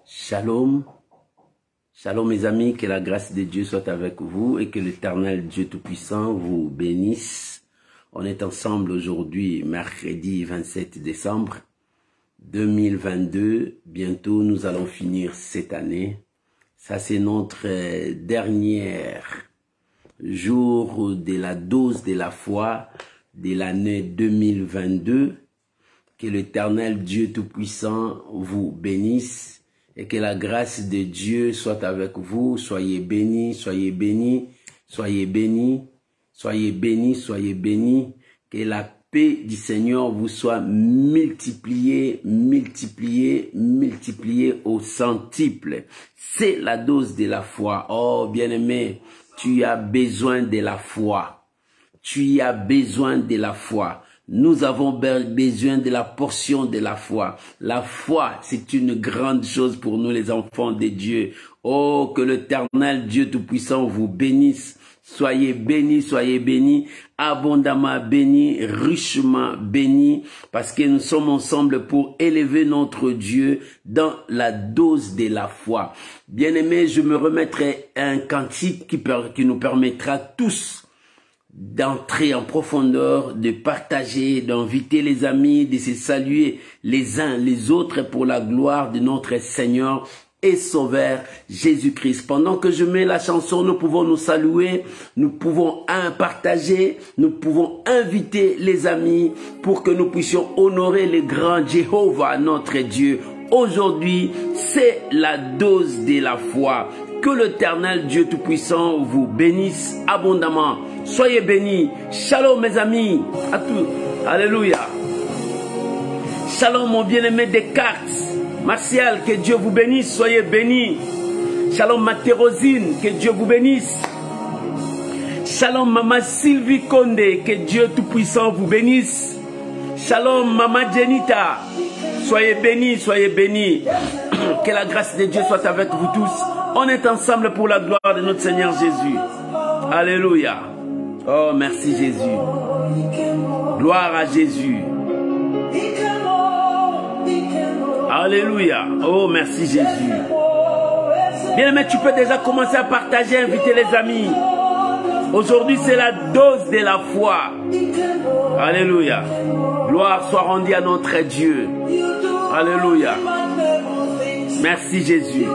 Shalom, shalom mes amis, que la grâce de Dieu soit avec vous et que l'Éternel Dieu Tout-Puissant vous bénisse. On est ensemble aujourd'hui, mercredi 27 décembre 2022. Bientôt nous allons finir cette année. Ça c'est notre dernier jour de la dose de la foi de l'année 2022. Que l'Éternel Dieu Tout-Puissant vous bénisse. Et que la grâce de Dieu soit avec vous. Soyez bénis, soyez bénis, soyez bénis, soyez bénis, soyez bénis. Que la paix du Seigneur vous soit multipliée, multipliée, multipliée au centuple. C'est la dose de la foi. Oh, bien-aimé, tu as besoin de la foi. Tu as besoin de la foi. Nous avons besoin de la portion de la foi. La foi, c'est une grande chose pour nous les enfants de Dieu. Oh, que l'Éternel Dieu Tout-Puissant vous bénisse. Soyez bénis, abondamment bénis, richement bénis, parce que nous sommes ensemble pour élever notre Dieu dans la dose de la foi. Bien-aimés, je me remettrai un cantique qui nous permettra tous d'entrer en profondeur, de partager, d'inviter les amis, de se saluer les uns les autres pour la gloire de notre Seigneur et Sauveur Jésus-Christ. Pendant que je mets la chanson, nous pouvons nous saluer, nous pouvons partager, nous pouvons inviter les amis pour que nous puissions honorer le grand Jéhovah, notre Dieu. Aujourd'hui, c'est la dose de la foi. Que l'Éternel Dieu Tout-Puissant vous bénisse abondamment. Soyez bénis. Shalom mes amis. À tous. Alléluia. Shalom mon bien-aimé Descartes. Martial, que Dieu vous bénisse. Soyez bénis. Shalom ma Thérosine, que Dieu vous bénisse. Shalom maman Sylvie Condé, que Dieu Tout-Puissant vous bénisse. Shalom maman Jenita. Soyez bénis, soyez bénis. Que la grâce de Dieu soit avec vous tous. On est ensemble pour la gloire de notre Seigneur Jésus. Alléluia. Oh, merci Jésus. Gloire à Jésus. Alléluia. Oh, merci Jésus. Bien aimé, tu peux déjà commencer à partager, inviter les amis. Aujourd'hui, c'est la dose de la foi. Alléluia. Gloire soit rendue à notre Dieu. Alléluia. Merci Jésus.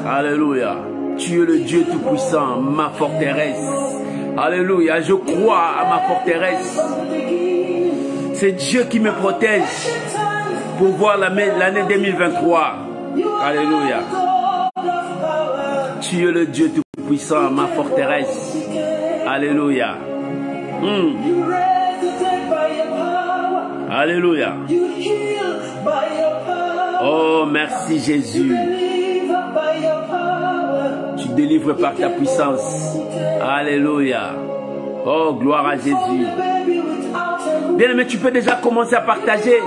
Alléluia. Tu es le Dieu Tout-Puissant, ma forteresse. Alléluia. Je crois à ma forteresse. C'est Dieu qui me protège pour voir l'année 2023. Alléluia. Tu es le Dieu Tout-Puissant, ma forteresse. Alléluia. Alléluia. Oh, merci Jésus. Tu délivres par ta puissance. Alléluia. Oh, gloire à Jésus. Bien aimé, tu peux déjà commencer à partager.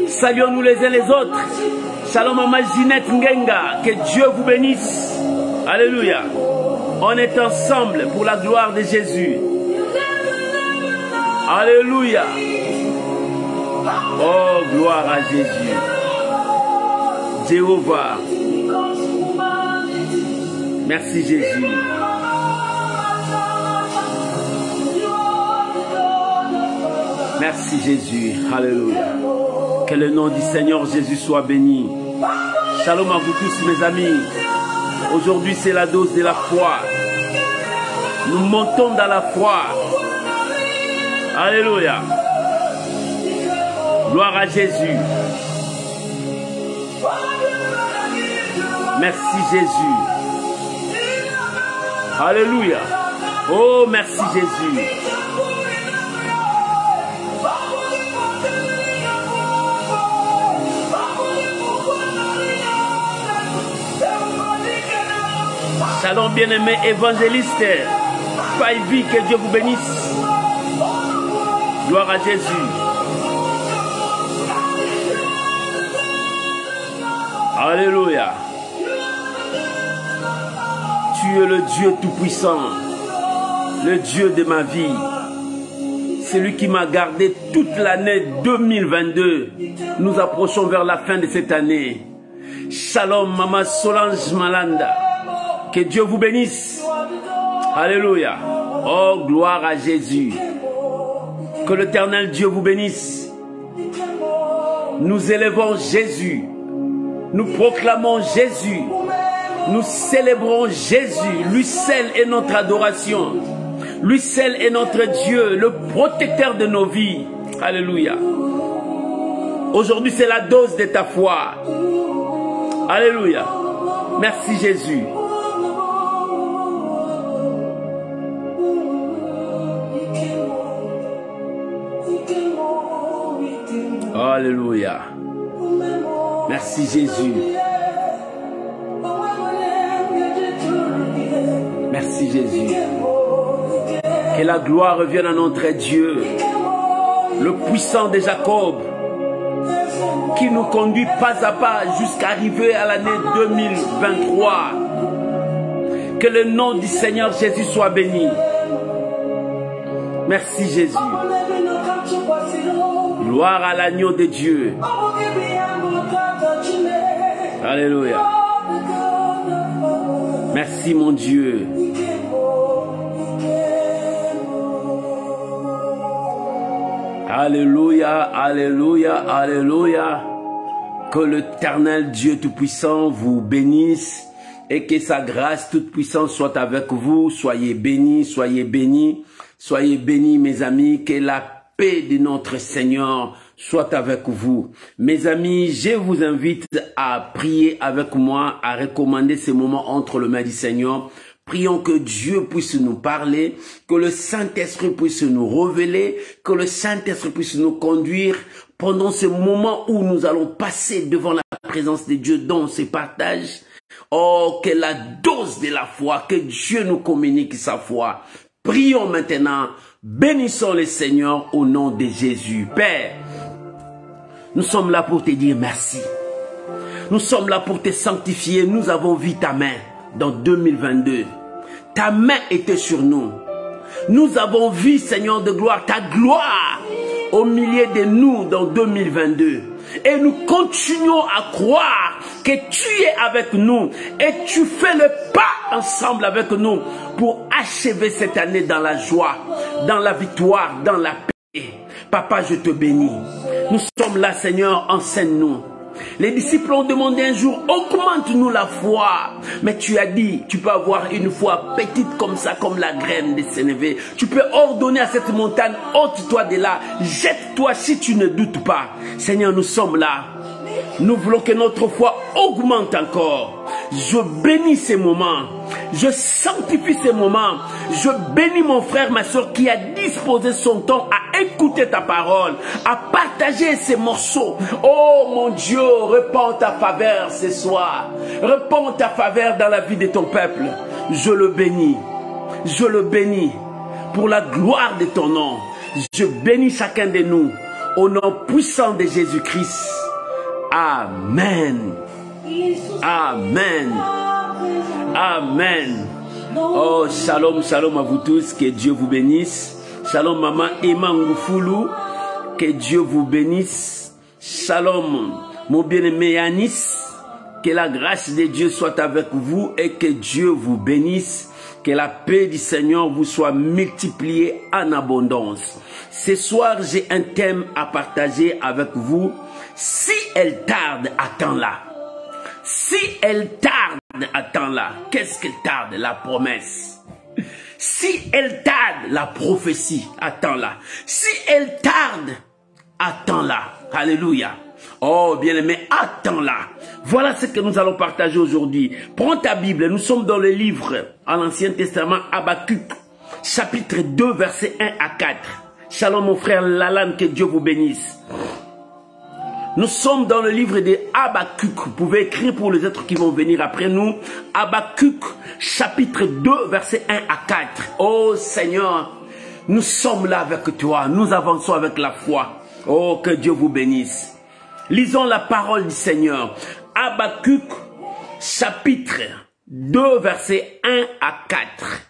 Saluons-nous les uns les autres. Shalom maman Ginette Ngenga. Que Dieu vous bénisse. Alléluia. On est ensemble pour la gloire de Jésus. Alléluia. Oh, gloire à Jésus. Jéhovah. Merci Jésus. Merci Jésus. Alléluia. Que le nom du Seigneur Jésus soit béni. Shalom à vous tous mes amis. Aujourd'hui c'est la dose de la foi. Nous montons dans la foi. Alléluia. Gloire à Jésus. Merci Jésus. Alléluia. Oh, merci Jésus. Shalom bien-aimé évangéliste. Faïvi, que Dieu vous bénisse. Gloire à Jésus. Alléluia. Tu es le Dieu Tout-Puissant, le Dieu de ma vie. c'est lui qui m'a gardé toute l'année 2022. Nous approchons vers la fin de cette année. Shalom, Maman Solange Malanda. Que Dieu vous bénisse. Alléluia. Oh, gloire à Jésus. Que l'Éternel Dieu vous bénisse. Nous élevons Jésus. Nous proclamons Jésus. Nous célébrons Jésus. Lui seul est notre adoration. Lui seul est notre Dieu, le protecteur de nos vies. Alléluia. Aujourd'hui, c'est la dose de ta foi. Alléluia. Merci Jésus. Alléluia. Merci Jésus. Merci Jésus. Que la gloire revienne à notre Dieu, le puissant de Jacob, qui nous conduit pas à pas jusqu'à arriver à l'année 2023. Que le nom du Seigneur Jésus soit béni. Merci Jésus. Gloire à l'agneau de Dieu. Alléluia. Merci mon Dieu. Alléluia, alléluia, alléluia. Que l'Éternel Dieu Tout-Puissant vous bénisse et que sa grâce toute puissante soit avec vous. Soyez bénis, soyez bénis, soyez bénis mes amis. Que la paix de notre Seigneur soit avec vous. Mes amis, je vous invite à prier avec moi, à recommander ces moments entre les mains du Seigneur. Prions que Dieu puisse nous parler, que le Saint-Esprit puisse nous révéler, que le Saint-Esprit puisse nous conduire pendant ce moment où nous allons passer devant la présence de Dieu dans ces partages. Oh, que la dose de la foi, que Dieu nous communique sa foi. Prions maintenant, bénissons le Seigneur au nom de Jésus. Père, nous sommes là pour te dire merci. Nous sommes là pour te sanctifier. Nous avons vu ta main dans 2022. Ta main était sur nous. Nous avons vu, Seigneur de gloire, ta gloire au milieu de nous dans 2022. Et nous continuons à croire que tu es avec nous et tu fais le pas ensemble avec nous pour achever cette année dans la joie, dans la victoire, dans la paix. Papa, je te bénis. Nous sommes là, Seigneur, enseigne-nous. Les disciples ont demandé un jour, augmente-nous la foi. Mais tu as dit, tu peux avoir une foi petite comme ça, comme la graine de sénévé. Tu peux ordonner à cette montagne, ôte-toi de là, jette-toi si tu ne doutes pas. Seigneur, nous sommes là. Nous voulons que notre foi augmente encore. Je bénis ces moments. Je sanctifie ces moments. Je bénis mon frère, ma soeur qui a disposé son temps à écouter ta parole, à partager ces morceaux. Oh mon Dieu, répands ta faveur ce soir. Répands ta faveur dans la vie de ton peuple. Je le bénis. Je le bénis pour la gloire de ton nom. Je bénis chacun de nous au nom puissant de Jésus-Christ. Amen. Amen. Amen. Oh, shalom, shalom à vous tous. Que Dieu vous bénisse. Shalom, maman Emma Ngoufoulou. Que Dieu vous bénisse. Shalom, mon bien-aimé Yanis. Que la grâce de Dieu soit avec vous et que Dieu vous bénisse. Que la paix du Seigneur vous soit multipliée en abondance. Ce soir, j'ai un thème à partager avec vous. Si elle tarde, attends-la. Si elle tarde, attends-la. Qu'est-ce qu'elle tarde? La promesse. Si elle tarde, la prophétie, attends-la. Si elle tarde, attends-la. Alléluia. Oh, bien-aimé, attends-la. Voilà ce que nous allons partager aujourd'hui. Prends ta Bible. Nous sommes dans le livre, en l'Ancien Testament, Habakkuk, chapitre 2, versets 1 à 4. Shalom, mon frère Lalan, que Dieu vous bénisse. Nous sommes dans le livre de Habakkuk. Vous pouvez écrire pour les êtres qui vont venir après nous. Habakkuk, chapitre 2, versets 1 à 4. Oh Seigneur, nous sommes là avec toi. Nous avançons avec la foi. Oh, que Dieu vous bénisse. Lisons la parole du Seigneur. Habakkuk, chapitre 2, versets 1 à 4.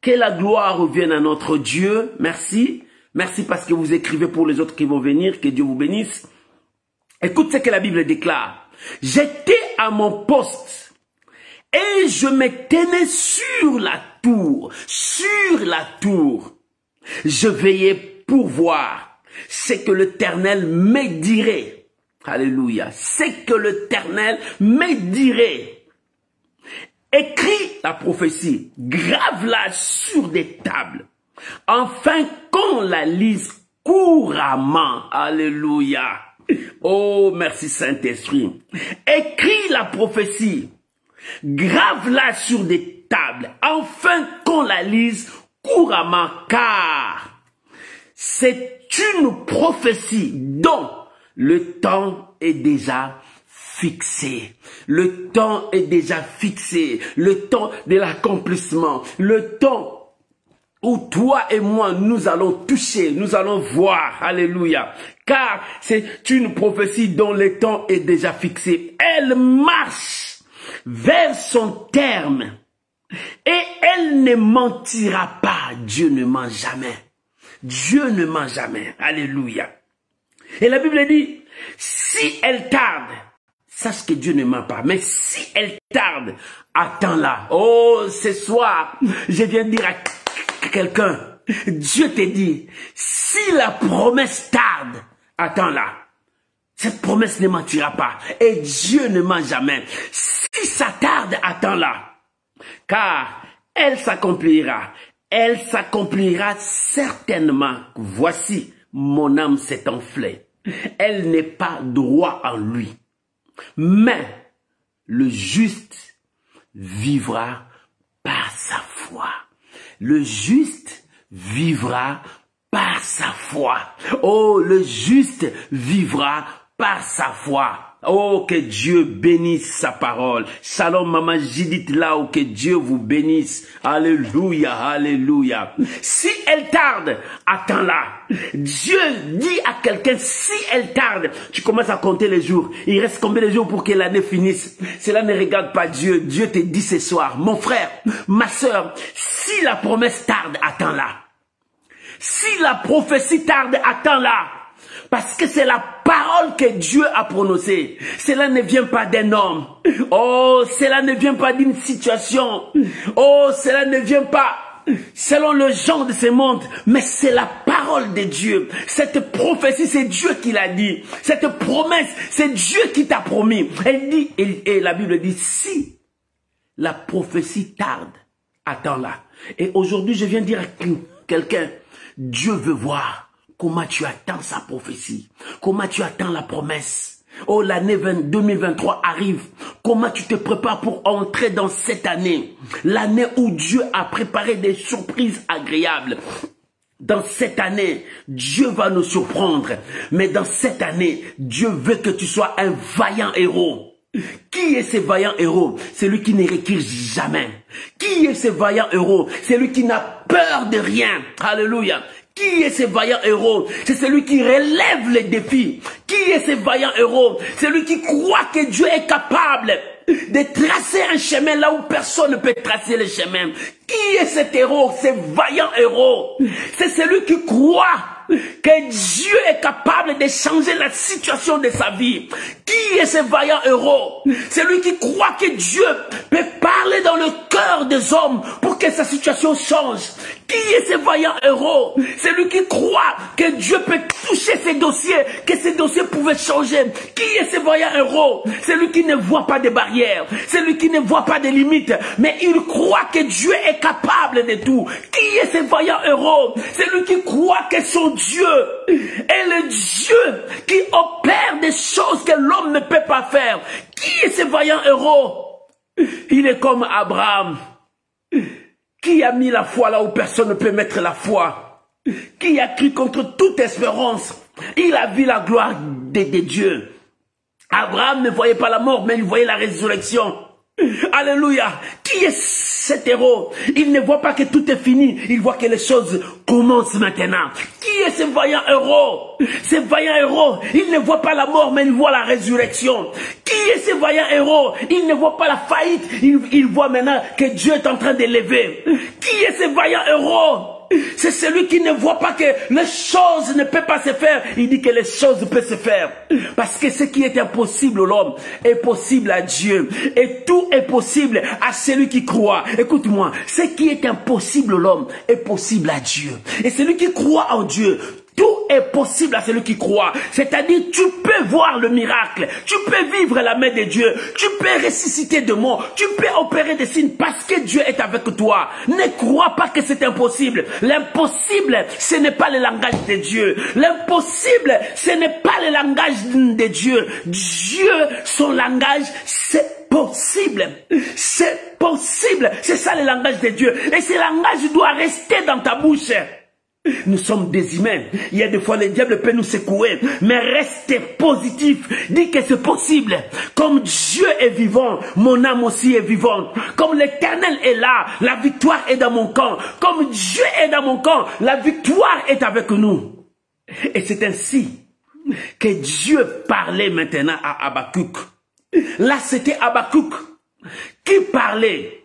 Que la gloire revienne à notre Dieu. Merci. Merci parce que vous écrivez pour les autres qui vont venir. Que Dieu vous bénisse. Écoute ce que la Bible déclare. J'étais à mon poste et je me tenais sur la tour. Sur la tour. Je veillais pour voir ce que l'Éternel me dirait. Alléluia. Ce que l'Éternel me dirait. Écris la prophétie, grave-la sur des tables, afin qu'on la lise couramment. Alléluia. Oh, merci Saint-Esprit. Écris la prophétie, grave-la sur des tables, afin qu'on la lise couramment, car c'est une prophétie dont le temps est déjà fixé. Le temps est déjà fixé. Le temps de l'accomplissement. Le temps où toi et moi, nous allons toucher, nous allons voir. Alléluia. Car c'est une prophétie dont le temps est déjà fixé. Elle marche vers son terme. Et elle ne mentira pas. Dieu ne ment jamais. Dieu ne ment jamais. Alléluia. Et la Bible dit, si elle tarde, sache que Dieu ne ment pas. Mais si elle tarde, attends-la. Oh, ce soir, je viens de dire à quelqu'un, Dieu te dit, si la promesse tarde, attends-la. Cette promesse ne mentira pas. Et Dieu ne ment jamais. Si ça tarde, attends-la. Car elle s'accomplira. Elle s'accomplira certainement. Voici, mon âme s'est enflée. Elle n'est pas droit en lui. Mais le juste vivra par sa foi. Le juste vivra par sa foi. Oh, le juste vivra par sa foi. Oh, que Dieu bénisse sa parole. Shalom, maman Judith là, oh, que Dieu vous bénisse. Alléluia, alléluia. Si elle tarde, attends-la. Dieu dit à quelqu'un, si elle tarde, tu commences à compter les jours. Il reste combien de jours pour que l'année finisse? Cela ne regarde pas Dieu. Dieu te dit ce soir, mon frère, ma soeur, si la promesse tarde, attends-la. Si la prophétie tarde, attends-la. Parce que c'est la parole que Dieu a prononcée. Cela ne vient pas d'un homme. Oh, cela ne vient pas d'une situation. Oh, cela ne vient pas selon le genre de ce monde. Mais c'est la parole de Dieu. Cette prophétie, c'est Dieu qui l'a dit. Cette promesse, c'est Dieu qui t'a promis. Elle dit, et la Bible dit, si la prophétie tarde, attends-la. Et aujourd'hui, je viens dire à quelqu'un, Dieu veut voir comment tu attends sa prophétie. Comment tu attends la promesse. Oh, l'année 2023 arrive. Comment tu te prépares pour entrer dans cette année. L'année où Dieu a préparé des surprises agréables. Dans cette année, Dieu va nous surprendre. Mais dans cette année, Dieu veut que tu sois un vaillant héros. Qui est ce vaillant héros? Celui qui ne recule jamais. Qui est ce vaillant héros? Celui qui n'a peur de rien. Alléluia. Qui est ce vaillant héros? C'est celui qui relève les défis. Qui est ce vaillant héros? Celui qui croit que Dieu est capable de tracer un chemin là où personne ne peut tracer le chemin. Qui est cet héros? Ce vaillant héros? C'est celui qui croit que Dieu est capable de changer la situation de sa vie. Qui est ce vaillant héros? Celui qui croit que Dieu peut parler dans le cœur des hommes pour que sa situation change. Qui est ce vaillant héros? Celui qui croit que Dieu peut toucher ses dossiers, que ces dossiers pouvaient changer. Qui est ce vaillant héros? Celui qui ne voit pas de barrières, celui qui ne voit pas de limites, mais il croit que Dieu est capable de tout. Qui est ce vaillant héros? Celui qui croit que son Dieu est le Dieu qui opère des choses que l'homme ne peut pas faire. Qui est ce vaillant héros? Il est comme Abraham, qui a mis la foi là où personne ne peut mettre la foi, qui a cru contre toute espérance. Il a vu la gloire de Dieu. Abraham ne voyait pas la mort, mais il voyait la résurrection. Alléluia. Qui est cet héros? Il ne voit pas que tout est fini. Il voit que les choses commencent maintenant. Qui est ce vaillant héros? Ce vaillant héros, il ne voit pas la mort, mais il voit la résurrection. Qui est ce vaillant héros? Il ne voit pas la faillite. Il voit maintenant que Dieu est en train de lever. Qui est ce vaillant héros? C'est celui qui ne voit pas que les choses ne peuvent pas se faire. Il dit que les choses peuvent se faire. Parce que ce qui est impossible à l'homme est possible à Dieu. Et tout est possible à celui qui croit. Écoute-moi, ce qui est impossible à l'homme est possible à Dieu. Et celui qui croit en Dieu, tout est possible à celui qui croit. C'est-à-dire, tu peux voir le miracle. Tu peux vivre la main de Dieu. Tu peux ressusciter de mort. Tu peux opérer des signes parce que Dieu est avec toi. Ne crois pas que c'est impossible. L'impossible, ce n'est pas le langage de Dieu. L'impossible, ce n'est pas le langage de Dieu. Dieu, son langage, c'est possible. C'est possible. C'est ça le langage de Dieu. Et ce langage doit rester dans ta bouche. Nous sommes des humains. Il y a des fois le diable peut nous secouer. Mais restez positif. Dis que c'est possible. Comme Dieu est vivant, mon âme aussi est vivante. Comme l'Éternel est là, la victoire est dans mon camp. Comme Dieu est dans mon camp, la victoire est avec nous. Et c'est ainsi que Dieu parlait maintenant à Habakkuk. Là, c'était Habakkuk qui parlait.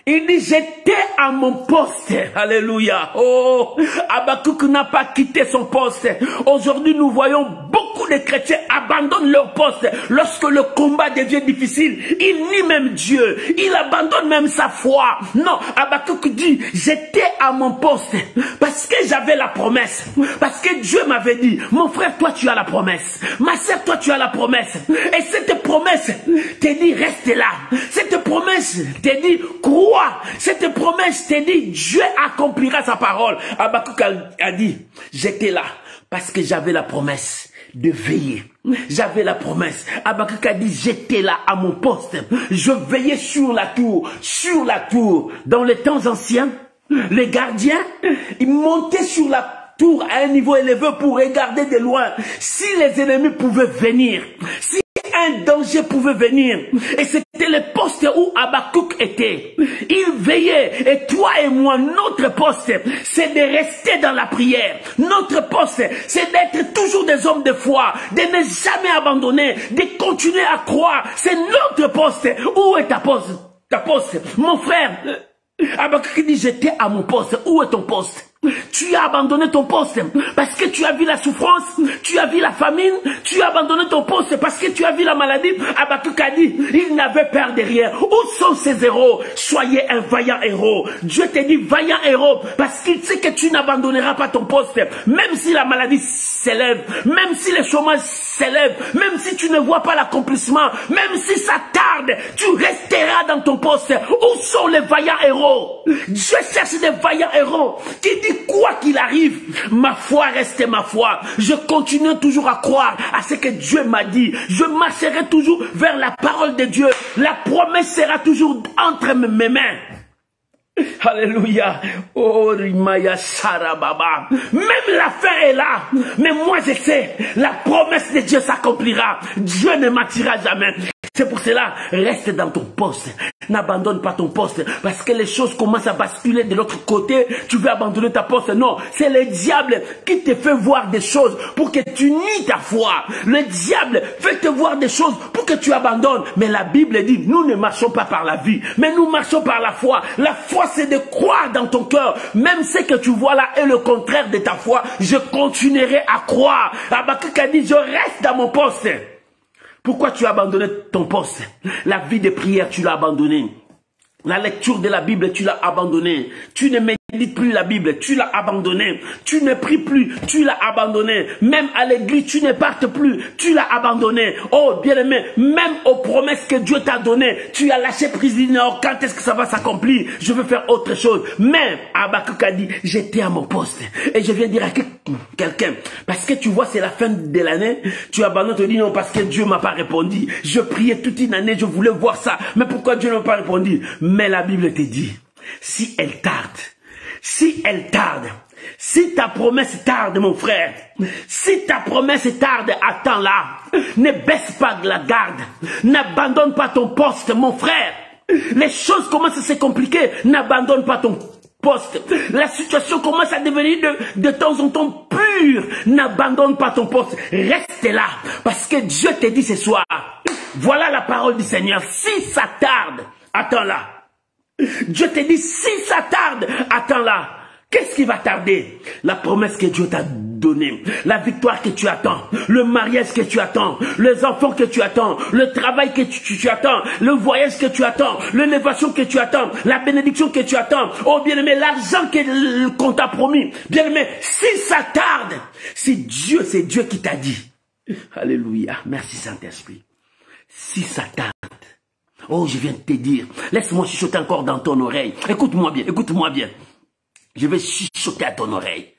Il dit, j'étais à mon poste. Alléluia. Oh, Habakkuk n'a pas quitté son poste. Aujourd'hui, nous voyons beaucoup de chrétiens abandonnent leur poste. Lorsque le combat devient difficile, il nie même Dieu. Il abandonne même sa foi. Non, Habakkuk dit, j'étais à mon poste. Parce que j'avais la promesse. Parce que Dieu m'avait dit, mon frère, toi tu as la promesse. Ma sœur, toi tu as la promesse. Et cette promesse te dit, reste là. Cette promesse te dit, crois. Cette promesse te dit, Dieu accomplira sa parole. Habakkuk a dit, j'étais là parce que j'avais la promesse de veiller. J'avais la promesse. Habakkuk a dit, j'étais là à mon poste. Je veillais sur la tour. Sur la tour. Dans les temps anciens, les gardiens, ils montaient sur la tour à un niveau élevé pour regarder de loin si les ennemis pouvaient venir. Si un danger pouvait venir. Et c'était le poste où Habakkuk était. Il veillait. Et toi et moi, notre poste, c'est de rester dans la prière. Notre poste, c'est d'être toujours des hommes de foi, de ne jamais abandonner, de continuer à croire. C'est notre poste. Où est ta poste? Ta poste. Mon frère, Habakkuk dit, j'étais à mon poste. Où est ton poste? Tu as abandonné ton poste parce que tu as vu la souffrance, tu as vu la famine, tu as abandonné ton poste parce que tu as vu la maladie. Habakkuk a dit, il n'avait peur de rien. Où sont ces héros? Soyez un vaillant héros. Dieu te dit, vaillant héros, parce qu'il sait que tu n'abandonneras pas ton poste. Même si la maladie s'élève, même si le chômage s'élève, même si tu ne vois pas l'accomplissement, même si ça tarde, tu resteras dans ton poste. Où sont les vaillants héros? Dieu cherche des vaillants héros qui disent, quoi qu'il arrive, ma foi reste ma foi. Je continue toujours à croire à ce que Dieu m'a dit. Je marcherai toujours vers la parole de Dieu. La promesse sera toujours entre mes mains. Alléluia. Oh, Rimaya Sarababa. Même la fin est là. Mais moi je sais, la promesse de Dieu s'accomplira. Dieu ne mentira jamais. C'est pour cela, reste dans ton poste. N'abandonne pas ton poste. Parce que les choses commencent à basculer de l'autre côté. Tu veux abandonner ta poste. Non, c'est le diable qui te fait voir des choses pour que tu nies ta foi. Le diable fait te voir des choses pour que tu abandonnes. Mais la Bible dit, nous ne marchons pas par la vie, mais nous marchons par la foi. La foi, c'est de croire dans ton cœur. Même ce que tu vois là est le contraire de ta foi. Je continuerai à croire. Habakkuk a dit, je reste dans mon poste. Pourquoi tu as abandonné ton poste? La vie de prière, tu l'as abandonné. La lecture de la Bible, tu l'as abandonné. Tu ne médites plus la Bible, tu l'as abandonné. Tu ne pries plus, tu l'as abandonné. Même à l'église, tu ne partes plus, tu l'as abandonné. Oh, bien-aimé, même aux promesses que Dieu t'a données, tu as lâché prise. Non, quand est-ce que ça va s'accomplir? Je veux faire autre chose. Mais Habakkuk a dit, j'étais à mon poste. Et je viens dire à quelqu'un, parce que tu vois, c'est la fin de l'année, tu abandonnes, tu dis non, parce que Dieu m'a pas répondu. Je priais toute une année, je voulais voir ça. Mais pourquoi Dieu ne m'a pas répondu? Mais la Bible te dit, si elle tarde, si ta promesse tarde, mon frère, si ta promesse tarde, attends-la. Ne baisse pas de la garde. N'abandonne pas ton poste, mon frère. Les choses commencent à se compliquer. N'abandonne pas ton poste. La situation commence à devenir de temps en temps pure. N'abandonne pas ton poste. Reste là. Parce que Dieu te dit ce soir, voilà la parole du Seigneur. Si ça tarde, attends-la. Dieu te dit, si ça tarde, attends-là. Qu'est-ce qui va tarder? La promesse que Dieu t'a donnée, la victoire que tu attends, le mariage que tu attends, les enfants que tu attends, le travail que tu attends, le voyage que tu attends, l'élévation que tu attends, la bénédiction que tu attends. Oh bien-aimé, l'argent qu'on t'a promis. Bien-aimé, si ça tarde, c'est Dieu qui t'a dit. Alléluia. Merci Saint-Esprit. Si ça tarde. Oh, je viens de te dire. Laisse-moi chuchoter encore dans ton oreille. Écoute-moi bien, écoute-moi bien. Je vais chuchoter à ton oreille.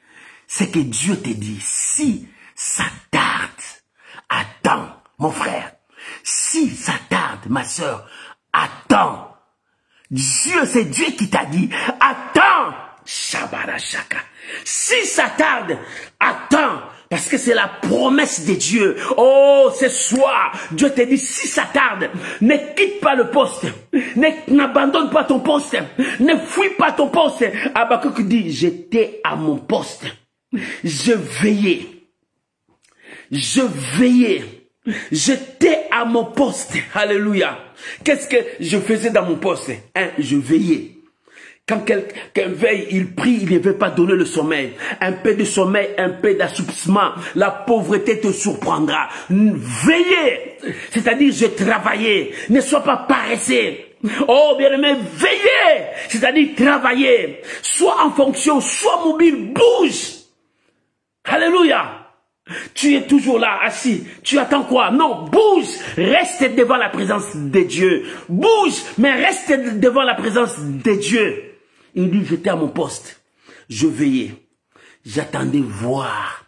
C'est que Dieu te dit, si ça tarde, attends, mon frère. Si ça tarde, ma soeur, attends. C'est Dieu qui t'a dit, attends. Shabarashaka. Si ça tarde, attends. Parce que c'est la promesse de Dieu. Oh, ce soir, Dieu te dit, si ça tarde, ne quitte pas le poste. N'abandonne pas ton poste. Ne fuis pas ton poste. Habakkuk dit, j'étais à mon poste. Je veillais. Je veillais. J'étais à mon poste. Alléluia. Qu'est-ce que je faisais dans mon poste? Je veillais. Quand quelqu'un veille, il prie, il ne veut pas donner le sommeil. Un peu de sommeil, un peu d'assoupissement. La pauvreté te surprendra. Veillez. C'est-à-dire, je travaillais. Ne sois pas paresseux. Oh, bien-aimé, veillez. C'est-à-dire, travaillez. Sois en fonction, sois mobile, bouge. Alléluia. Tu es toujours là, assis. Tu attends quoi? Non, bouge. Reste devant la présence de Dieu. Bouge, mais reste devant la présence de Dieu. Il dit, j'étais à mon poste. Je veillais. J'attendais voir.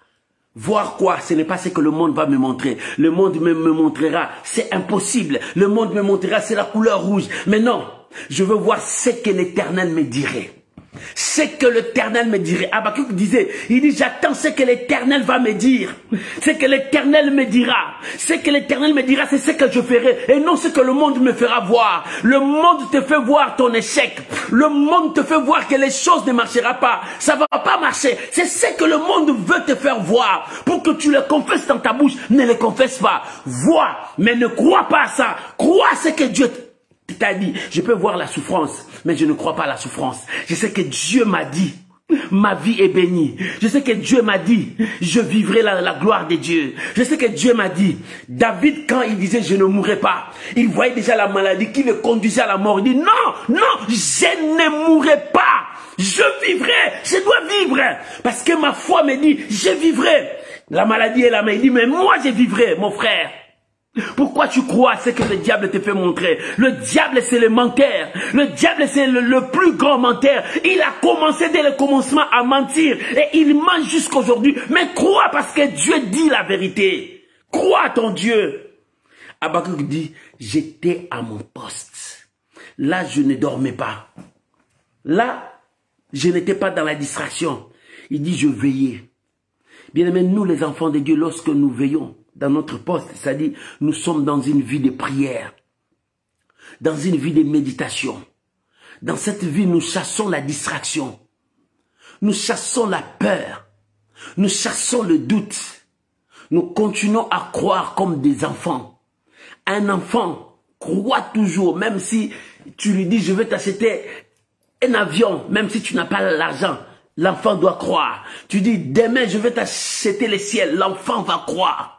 Voir quoi? Ce n'est pas ce que le monde va me montrer. Le monde me montrera. C'est impossible. Le monde me montrera, c'est la couleur rouge. Mais non, je veux voir ce que l'Éternel me dirait. C'est que l'Éternel me dirait. Habakkuk disait, il dit, j'attends ce que l'Éternel va me dire. Ce que l'Éternel me dira. Ce que l'Éternel me dira, c'est ce que je ferai. Et non ce que le monde me fera voir. Le monde te fait voir ton échec. Le monde te fait voir que les choses ne marcheront pas. Ça va pas marcher. C'est ce que le monde veut te faire voir. Pour que tu le confesses dans ta bouche. Ne le confesse pas. Vois, mais ne crois pas à ça. Crois à ce que Dieu t'a dit. Je peux voir la souffrance, mais je ne crois pas à la souffrance. Je sais que Dieu m'a dit, ma vie est bénie. Je sais que Dieu m'a dit, je vivrai la gloire de Dieu. Je sais que Dieu m'a dit, David, quand il disait je ne mourrai pas, il voyait déjà la maladie qui le conduisait à la mort. Il dit non, non, je ne mourrai pas. Je vivrai, je dois vivre. Parce que ma foi me dit, je vivrai. La maladie est là, mais il dit, mais moi je vivrai, mon frère. Pourquoi tu crois à ce que le diable te fait montrer? Le diable, c'est le menteur. Le diable, c'est le plus grand menteur. Il a commencé dès le commencement à mentir. Et il ment jusqu'aujourd'hui. Mais crois parce que Dieu dit la vérité. Crois à ton Dieu. Habakkuk dit, j'étais à mon poste. Là, je ne dormais pas. Là, je n'étais pas dans la distraction. Il dit, je veillais. Bien aimé, nous les enfants de Dieu, lorsque nous veillons, dans notre poste, c'est-à-dire nous sommes dans une vie de prière, dans une vie de méditation. Dans cette vie, nous chassons la distraction, nous chassons la peur, nous chassons le doute. Nous continuons à croire comme des enfants. Un enfant croit toujours, même si tu lui dis je vais t'acheter un avion, même si tu n'as pas l'argent, l'enfant doit croire. Tu dis demain je vais t'acheter le ciel, l'enfant va croire.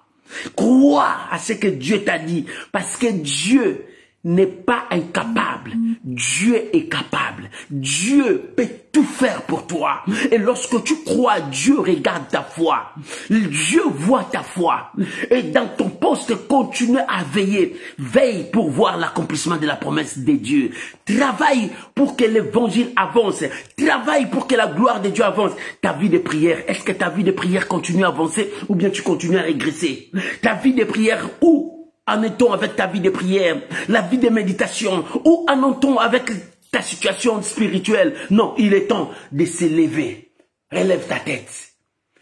Crois à ce que Dieu t'a dit, parce que Dieu n'est pas incapable. Dieu est capable. Dieu peut tout faire pour toi. Et lorsque tu crois, Dieu regarde ta foi. Dieu voit ta foi. Et dans ton poste, continue à veiller. Veille pour voir l'accomplissement de la promesse de Dieu. Travaille pour que l'évangile avance. Travaille pour que la gloire de Dieu avance. Ta vie de prière, est-ce que ta vie de prière continue à avancer ou bien tu continues à régresser? Ta vie de prière, où en est-on avec ta vie de prière, la vie de méditation? Où en est-on avec ta situation spirituelle? Non, il est temps de s'élever. Relève ta tête.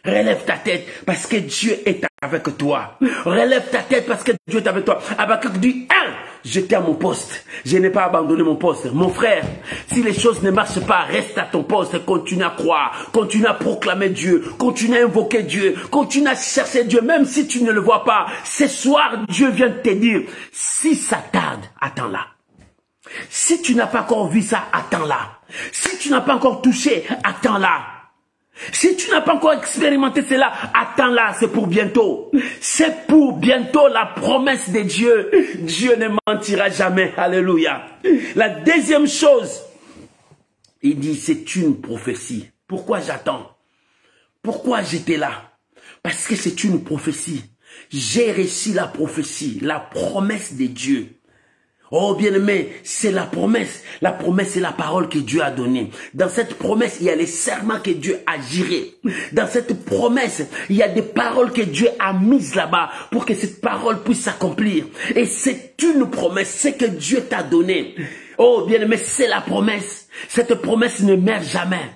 Relève ta tête parce que Dieu est avec toi. Relève ta tête parce que Dieu est avec toi. Habakkuk dit, j'étais à mon poste. Je n'ai pas abandonné mon poste. Mon frère, si les choses ne marchent pas, reste à ton poste. Continue à croire. Continue à proclamer Dieu. Continue à invoquer Dieu. Continue à chercher Dieu. Même si tu ne le vois pas. Ce soir, Dieu vient te dire, si ça tarde, attends-là. Si tu n'as pas encore vu ça, attends-là. Si tu n'as pas encore touché, attends-là. Si tu n'as pas encore expérimenté cela, attends-là, c'est pour bientôt. C'est pour bientôt la promesse de Dieu. Dieu ne mentira jamais. Alléluia. La deuxième chose, il dit, c'est une prophétie. Pourquoi j'attends? Pourquoi j'étais là? Parce que c'est une prophétie. J'ai reçu la prophétie, la promesse de Dieu. Oh bien-aimé, c'est la promesse. La promesse, c'est la parole que Dieu a donnée. Dans cette promesse, il y a les serments que Dieu a gérés. Dans cette promesse, il y a des paroles que Dieu a mises là-bas pour que cette parole puisse s'accomplir. Et c'est une promesse, c'est que Dieu t'a donné. Oh bien-aimé, c'est la promesse. Cette promesse ne meurt jamais.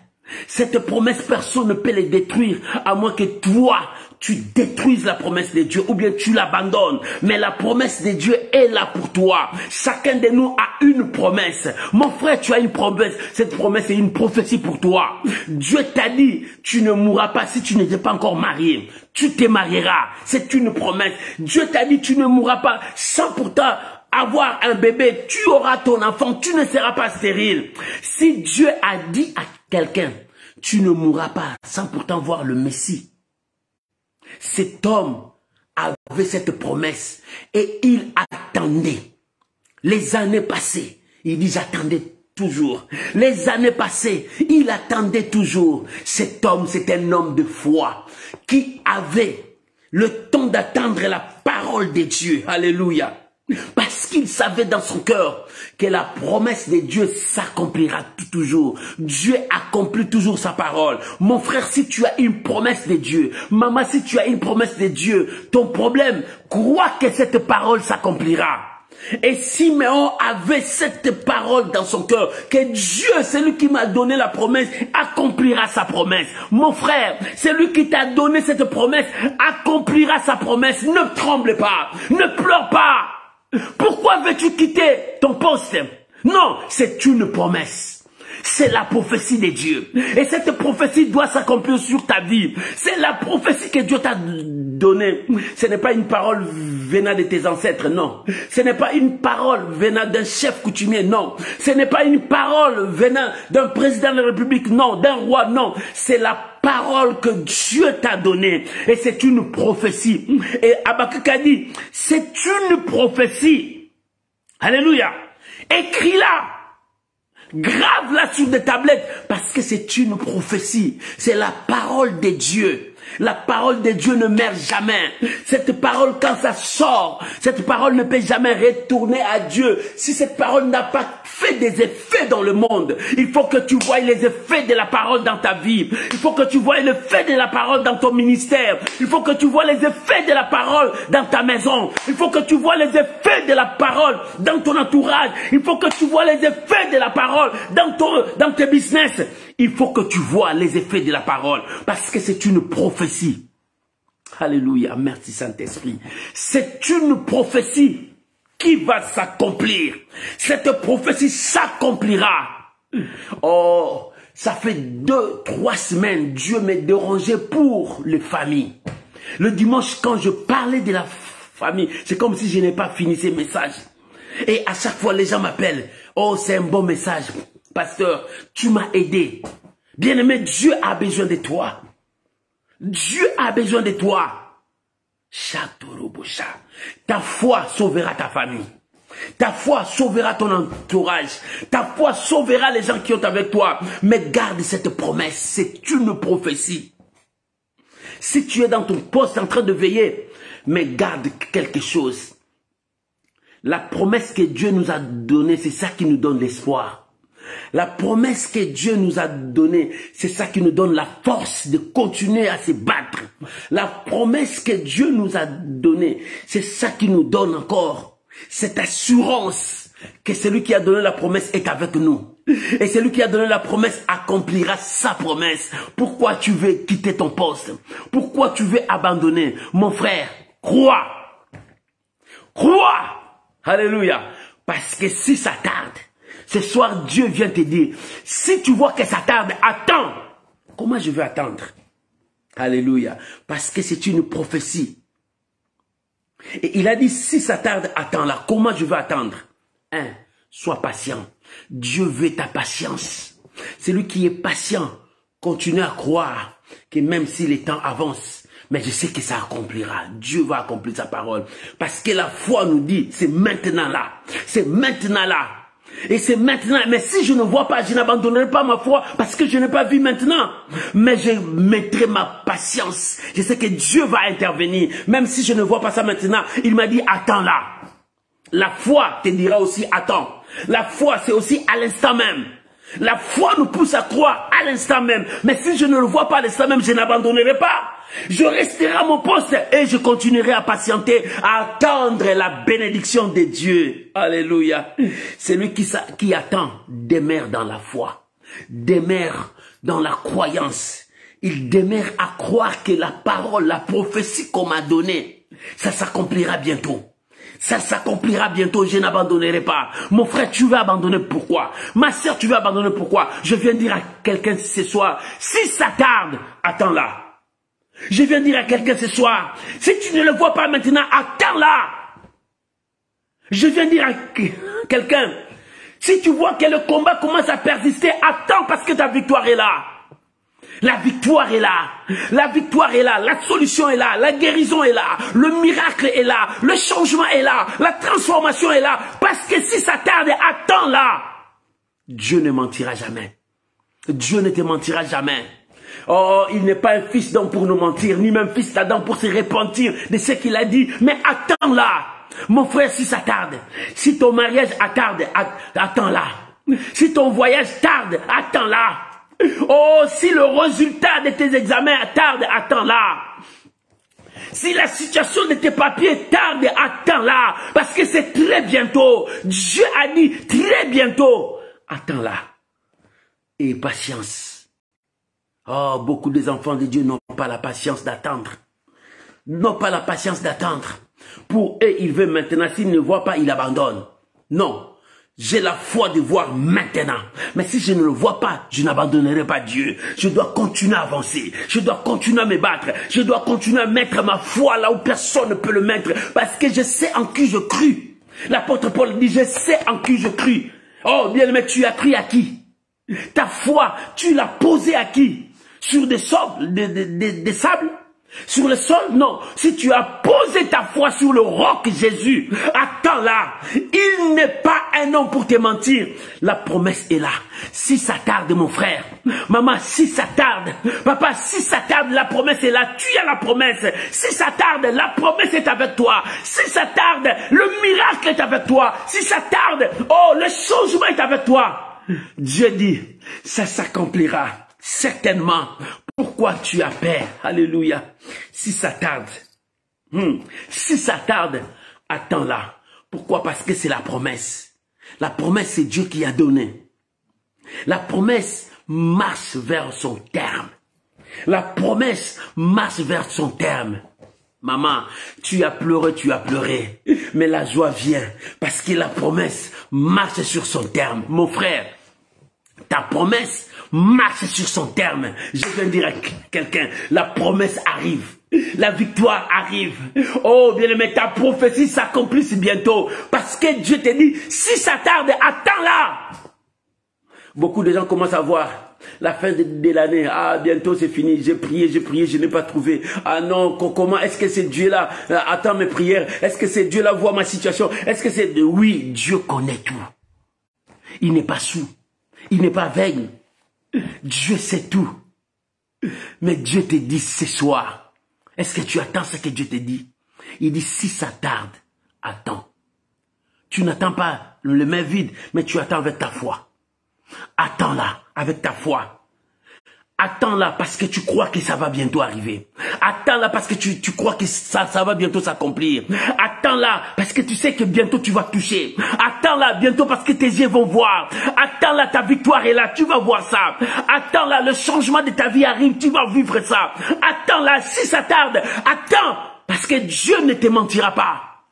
Cette promesse, personne ne peut les détruire, à moins que toi, tu détruises la promesse de Dieu ou bien tu l'abandonnes. Mais la promesse de Dieu est là pour toi. Chacun de nous a une promesse. Mon frère, tu as une promesse. Cette promesse est une prophétie pour toi. Dieu t'a dit, tu ne mourras pas si tu n'étais pas encore marié. Tu te marieras. C'est une promesse. Dieu t'a dit, tu ne mourras pas sans pourtant avoir un bébé. Tu auras ton enfant. Tu ne seras pas stérile. Si Dieu a dit à quelqu'un, tu ne mourras pas sans pourtant voir le Messie. Cet homme avait cette promesse et il attendait. Les années passées, il dit j'attendais toujours. Les années passées, il attendait toujours. Cet homme, c'est un homme de foi qui avait le temps d'attendre la parole de Dieu. Alléluia. Parce qu'il savait dans son cœur que la promesse de Dieu s'accomplira toujours. Dieu accomplit toujours sa parole. Mon frère, si tu as une promesse de Dieu, maman, si tu as une promesse de Dieu, ton problème, crois que cette parole s'accomplira. Et Siméon avait cette parole dans son cœur, que Dieu, celui qui m'a donné la promesse, accomplira sa promesse. Mon frère, celui qui t'a donné cette promesse, accomplira sa promesse. Ne tremble pas, ne pleure pas. Pourquoi veux-tu quitter ton poste? Non, c'est une promesse. C'est la prophétie de Dieu. Et cette prophétie doit s'accomplir sur ta vie. C'est la prophétie que Dieu t'a donnée. Ce n'est pas une parole venant de tes ancêtres, non. Ce n'est pas une parole venant d'un chef coutumier, non. Ce n'est pas une parole venant d'un président de la République, non. D'un roi, non. C'est la parole que Dieu t'a donnée. Et c'est une prophétie. Et Habakkuk a dit, c'est une prophétie. Alléluia. Écris-la. Grave-la sur des tablettes parce que c'est une prophétie. C'est la parole de Dieu. La parole de Dieu ne meurt jamais. Cette parole, quand ça sort, cette parole ne peut jamais retourner à Dieu. Si cette parole n'a pas fait des effets dans le monde, il faut que tu voies les effets de la parole dans ta vie. Il faut que tu voies l'effet de la parole dans ton ministère. Il faut que tu voies les effets de la parole dans ta maison. Il faut que tu voies les effets de la parole dans ton entourage. Il faut que tu voies les effets de la parole dans tes business. Il faut que tu vois les effets de la parole parce que c'est une prophétie. Alléluia, merci Saint-Esprit. C'est une prophétie qui va s'accomplir. Cette prophétie s'accomplira. Oh, ça fait 2-3 semaines, Dieu m'a dérangé pour les familles. Le dimanche, quand je parlais de la famille, c'est comme si je n'ai pas fini ces messages. Et à chaque fois, les gens m'appellent. Oh, c'est un bon message. Pasteur, tu m'as aidé. Bien-aimé, Dieu a besoin de toi. Dieu a besoin de toi. Ta foi sauvera ta famille. Ta foi sauvera ton entourage. Ta foi sauvera les gens qui sont avec toi. Mais garde cette promesse. C'est une prophétie. Si tu es dans ton poste en train de veiller, mais garde quelque chose. La promesse que Dieu nous a donnée, c'est ça qui nous donne l'espoir. La promesse que Dieu nous a donnée, c'est ça qui nous donne la force de continuer à se battre. La promesse que Dieu nous a donnée, c'est ça qui nous donne encore cette assurance que celui qui a donné la promesse est avec nous. Et celui qui a donné la promesse accomplira sa promesse. Pourquoi tu veux quitter ton poste? Pourquoi tu veux abandonner? Mon frère, crois. Crois. Alléluia. Parce que si ça tarde, ce soir, Dieu vient te dire, si tu vois que ça tarde, attends. Comment je vais attendre? Alléluia. Parce que c'est une prophétie. Et il a dit, si ça tarde, attends là. Comment je vais attendre? 1, Sois patient. Dieu veut ta patience. Celui qui est patient, continue à croire que même si les temps avancent, mais je sais que ça accomplira. Dieu va accomplir sa parole. Parce que la foi nous dit, c'est maintenant là. C'est maintenant là. Et c'est maintenant. Mais si je ne vois pas, je n'abandonnerai pas ma foi parce que je n'ai pas vu maintenant. Mais je mettrai ma patience. Je sais que Dieu va intervenir. Même si je ne vois pas ça maintenant, il m'a dit, attends là. La foi te dira aussi, attends. La foi, c'est aussi à l'instant même. La foi nous pousse à croire à l'instant même. Mais si je ne le vois pas à l'instant même, je n'abandonnerai pas. Je resterai à mon poste et je continuerai à patienter, à attendre la bénédiction de Dieu. Alléluia. Celui qui attend demeure dans la foi, demeure dans la croyance. Il demeure à croire que la parole, la prophétie qu'on m'a donnée, ça s'accomplira bientôt. Ça s'accomplira bientôt, je n'abandonnerai pas. Mon frère, tu vas abandonner pourquoi? Ma soeur, tu vas abandonner pourquoi? Je viens dire à quelqu'un ce soir, si ça tarde, attends-là. Je viens dire à quelqu'un ce soir, si tu ne le vois pas maintenant, attends-là. Je viens dire à quelqu'un, si tu vois que le combat commence à persister, attends parce que ta victoire est là. La victoire est là, la victoire est là, la solution est là, la guérison est là, le miracle est là, le changement est là, la transformation est là. Parce que si ça tarde, attends là. Dieu ne mentira jamais. Dieu ne te mentira jamais. Oh, il n'est pas un fils d'homme pour nous mentir, ni même fils d'Adam pour se repentir de ce qu'il a dit. Mais attends là. Mon frère, si ça tarde, si ton mariage attarde, attends là. Si ton voyage tarde, attends là. Oh, si le résultat de tes examens tarde, attends là. Si la situation de tes papiers tarde, attends là. Parce que c'est très bientôt. Dieu a dit très bientôt. Attends là. Et patience. Oh, beaucoup des enfants de Dieu n'ont pas la patience d'attendre. N'ont pas la patience d'attendre. Pour eux, ils veulent maintenant. S'ils ne voient pas, ils abandonnent. Non. J'ai la foi de voir maintenant. Mais si je ne le vois pas, je n'abandonnerai pas Dieu. Je dois continuer à avancer. Je dois continuer à me battre. Je dois continuer à mettre ma foi là où personne ne peut le mettre. Parce que je sais en qui je crus. L'apôtre Paul dit, je sais en qui je crus. Oh, bien aimé, tu as cru à qui? Ta foi, tu l'as posée à qui? Sur des sables? Sur le sol? Non. Si tu as posé ta foi sur le roc Jésus, attends là. Il n'est pas un homme pour te mentir. La promesse est là. Si ça tarde, mon frère. Maman, si ça tarde. Papa, si ça tarde, la promesse est là. Tu as la promesse. Si ça tarde, la promesse est avec toi. Si ça tarde, le miracle est avec toi. Si ça tarde, oh, le changement est avec toi. Dieu dit, ça s'accomplira. Certainement. Pourquoi tu as peur? Alléluia. Si ça tarde, si ça tarde, attends là. Pourquoi? Parce que c'est la promesse. La promesse, c'est Dieu qui a donné. La promesse marche vers son terme. La promesse marche vers son terme. Maman, tu as pleuré. Mais la joie vient parce que la promesse marche sur son terme. Mon frère, ta promesse marche sur son terme. Je viens dire à quelqu'un, la promesse arrive. La victoire arrive. Oh, bien-aimé, ta prophétie s'accomplisse bientôt. Parce que Dieu te dit, si ça tarde, attends là. Beaucoup de gens commencent à voir la fin de l'année. Ah, bientôt c'est fini. J'ai prié, je n'ai pas trouvé. Ah non, comment est-ce que c'est Dieu là attend mes prières? Est-ce que c'est Dieu là voit ma situation? Est-ce que c'est... Oui, Dieu connaît tout. Il n'est pas sourd. Il n'est pas aveugle. Dieu sait tout. Mais Dieu te dit ce soir, est-ce que tu attends ce que Dieu te dit? Il dit, si ça tarde, attends. Tu n'attends pas le main vide, mais tu attends avec ta foi. Attends là, avec ta foi. Attends là parce que tu crois que ça va bientôt arriver. Attends là parce que tu crois que ça va bientôt s'accomplir. Attends là parce que tu sais que bientôt tu vas toucher. Attends là bientôt parce que tes yeux vont voir. Attends là, ta victoire est là, tu vas voir ça. Attends là, le changement de ta vie arrive, tu vas vivre ça. Attends là, si ça tarde, attends parce que Dieu ne te mentira pas.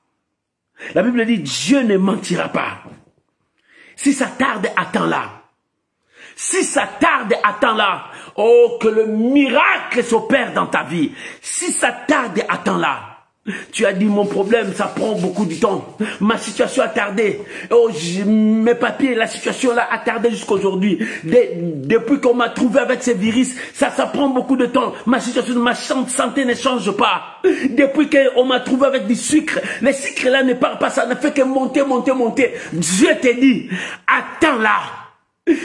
La Bible dit Dieu ne mentira pas. Si ça tarde, attends là. Si ça tarde, attends là. Oh, que le miracle s'opère dans ta vie. Si ça tarde, attends là. Tu as dit, mon problème, ça prend beaucoup de temps. Ma situation a tardé. Oh, mes papiers, la situation là a tardé jusqu'à aujourd'hui. Depuis qu'on m'a trouvé avec ces virus, ça prend beaucoup de temps. Ma situation, ma santé ne change pas. Depuis qu'on m'a trouvé avec du sucre, le sucre là ne part pas, ça ne fait que monter, monter, monter. Dieu te dit, attends là.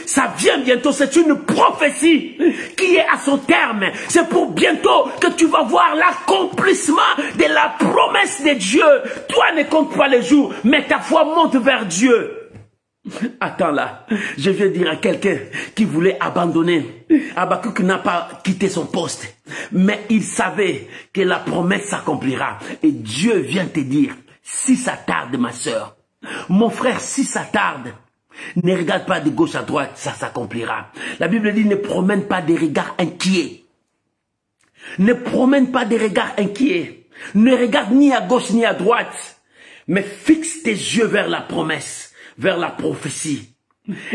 Ça vient bientôt, c'est une prophétie qui est à son terme. C'est pour bientôt que tu vas voir l'accomplissement de la promesse de Dieu. Toi ne compte pas les jours, mais ta foi monte vers Dieu. Attends là, je viens dire à quelqu'un qui voulait abandonner. Habakkuk n'a pas quitté son poste, mais il savait que la promesse s'accomplira. Et Dieu vient te dire, si ça tarde ma soeur, mon frère, si ça tarde, ne regarde pas de gauche à droite, ça s'accomplira. La Bible dit, ne promène pas des regards inquiets. Ne promène pas des regards inquiets. Ne regarde ni à gauche ni à droite. Mais fixe tes yeux vers la promesse, vers la prophétie.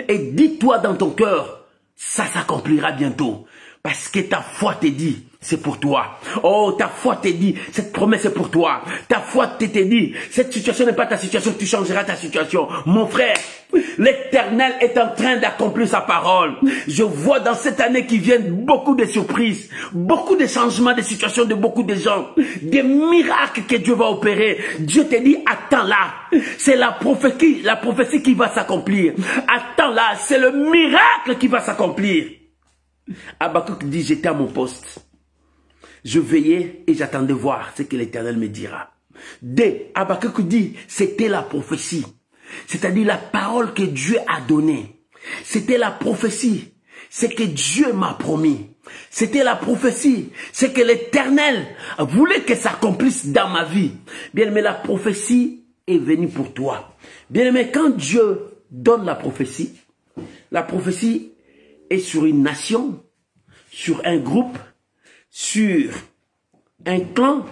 Et dis-toi dans ton cœur, ça s'accomplira bientôt. Parce que ta foi te dit, c'est pour toi. Oh, ta foi te dit, cette promesse est pour toi. Ta foi te dit, cette situation n'est pas ta situation, tu changeras ta situation. Mon frère, l'Éternel est en train d'accomplir sa parole. Je vois dans cette année qui vient beaucoup de surprises, beaucoup de changements de situation de beaucoup de gens, des miracles que Dieu va opérer. Dieu te dit, attends là. C'est la prophétie qui va s'accomplir. Attends là, c'est le miracle qui va s'accomplir. Habakkuk dit, j'étais à mon poste. Je veillais et j'attendais voir ce que l'Éternel me dira. Habakkuk dit, c'était la prophétie. C'est-à-dire la parole que Dieu a donnée. C'était la prophétie. C'est que Dieu m'a promis. C'était la prophétie. C'est que l'Éternel voulait que ça s'accomplisse dans ma vie. Bien aimé, la prophétie est venue pour toi. Bien aimé, quand Dieu donne la prophétie est sur une nation, sur un groupe, sur un clan.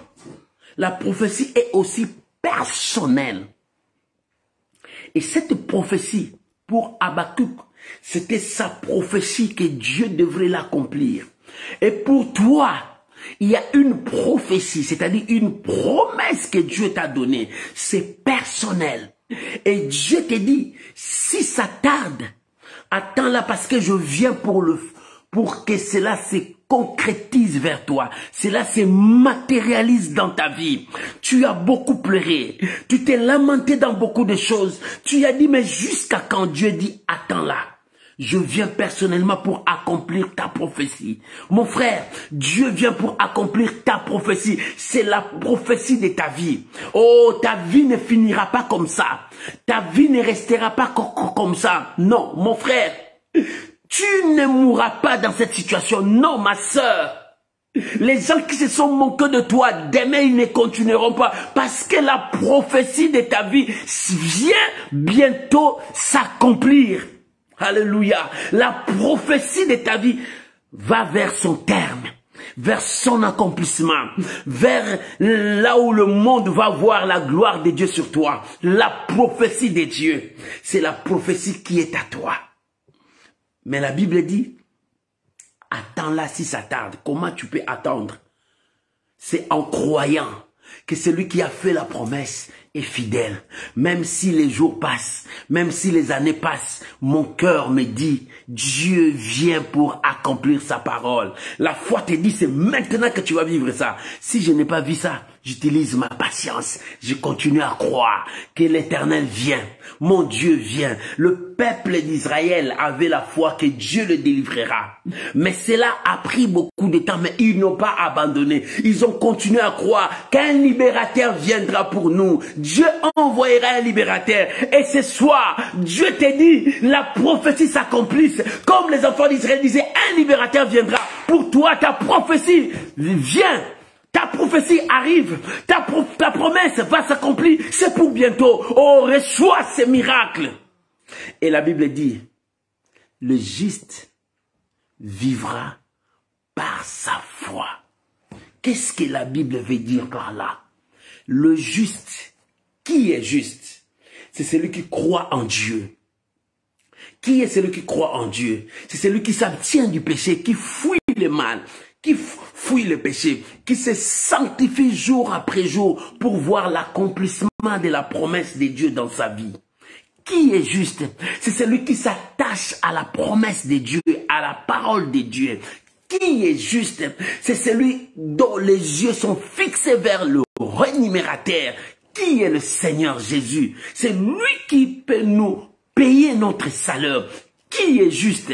La prophétie est aussi personnelle. Et cette prophétie, pour Habakkuk, c'était sa prophétie que Dieu devrait l'accomplir. Et pour toi, il y a une prophétie, c'est-à-dire une promesse que Dieu t'a donnée. C'est personnel. Et Dieu te dit, si ça tarde, attends là parce que je viens pour que cela se concrétise vers toi. Cela se matérialise dans ta vie. Tu as beaucoup pleuré. Tu t'es lamenté dans beaucoup de choses. Tu as dit, mais jusqu'à quand? Dieu dit, attends là. Je viens personnellement pour accomplir ta prophétie. Mon frère, Dieu vient pour accomplir ta prophétie. C'est la prophétie de ta vie. Oh, ta vie ne finira pas comme ça. Ta vie ne restera pas comme ça. Non, mon frère, tu ne mourras pas dans cette situation. Non, ma sœur. Les gens qui se sont moqués de toi, demain ils ne continueront pas. Parce que la prophétie de ta vie vient bientôt s'accomplir. Alléluia. La prophétie de ta vie va vers son terme, vers son accomplissement, vers là où le monde va voir la gloire de Dieu sur toi. La prophétie de Dieu, c'est la prophétie qui est à toi. Mais la Bible dit, attends là si ça tarde. Comment tu peux attendre? C'est en croyant que celui qui a fait la promesse est fidèle. Même si les jours passent, même si les années passent, mon cœur me dit, Dieu vient pour accomplir sa parole. La foi te dit, c'est maintenant que tu vas vivre ça. Si je n'ai pas vu ça, j'utilise ma patience. Je continue à croire que l'Éternel vient. Mon Dieu vient. Le peuple d'Israël avait la foi que Dieu le délivrera. Mais cela a pris beaucoup de temps, mais ils n'ont pas abandonné. Ils ont continué à croire qu'un libérateur viendra pour nous. Dieu envoyera un libérateur. Et ce soir, Dieu te dit, la prophétie s'accomplisse. Comme les enfants d'Israël disaient, un libérateur viendra. Pour toi, ta prophétie vient. Ta prophétie arrive, ta promesse va s'accomplir, c'est pour bientôt. Oh, reçois ces miracles. Et la Bible dit, le juste vivra par sa foi. Qu'est-ce que la Bible veut dire par là? Le juste, qui est juste? C'est celui qui croit en Dieu. Qui est celui qui croit en Dieu? C'est celui qui s'abstient du péché, qui fuit le mal, qui fuit le péché, qui se sanctifie jour après jour pour voir l'accomplissement de la promesse de Dieu dans sa vie. Qui est juste? C'est celui qui s'attache à la promesse de Dieu, à la parole de Dieu. Qui est juste? C'est celui dont les yeux sont fixés vers le rémunérateur, qui est le Seigneur Jésus. C'est lui qui peut nous payer notre salaire. Qui est juste?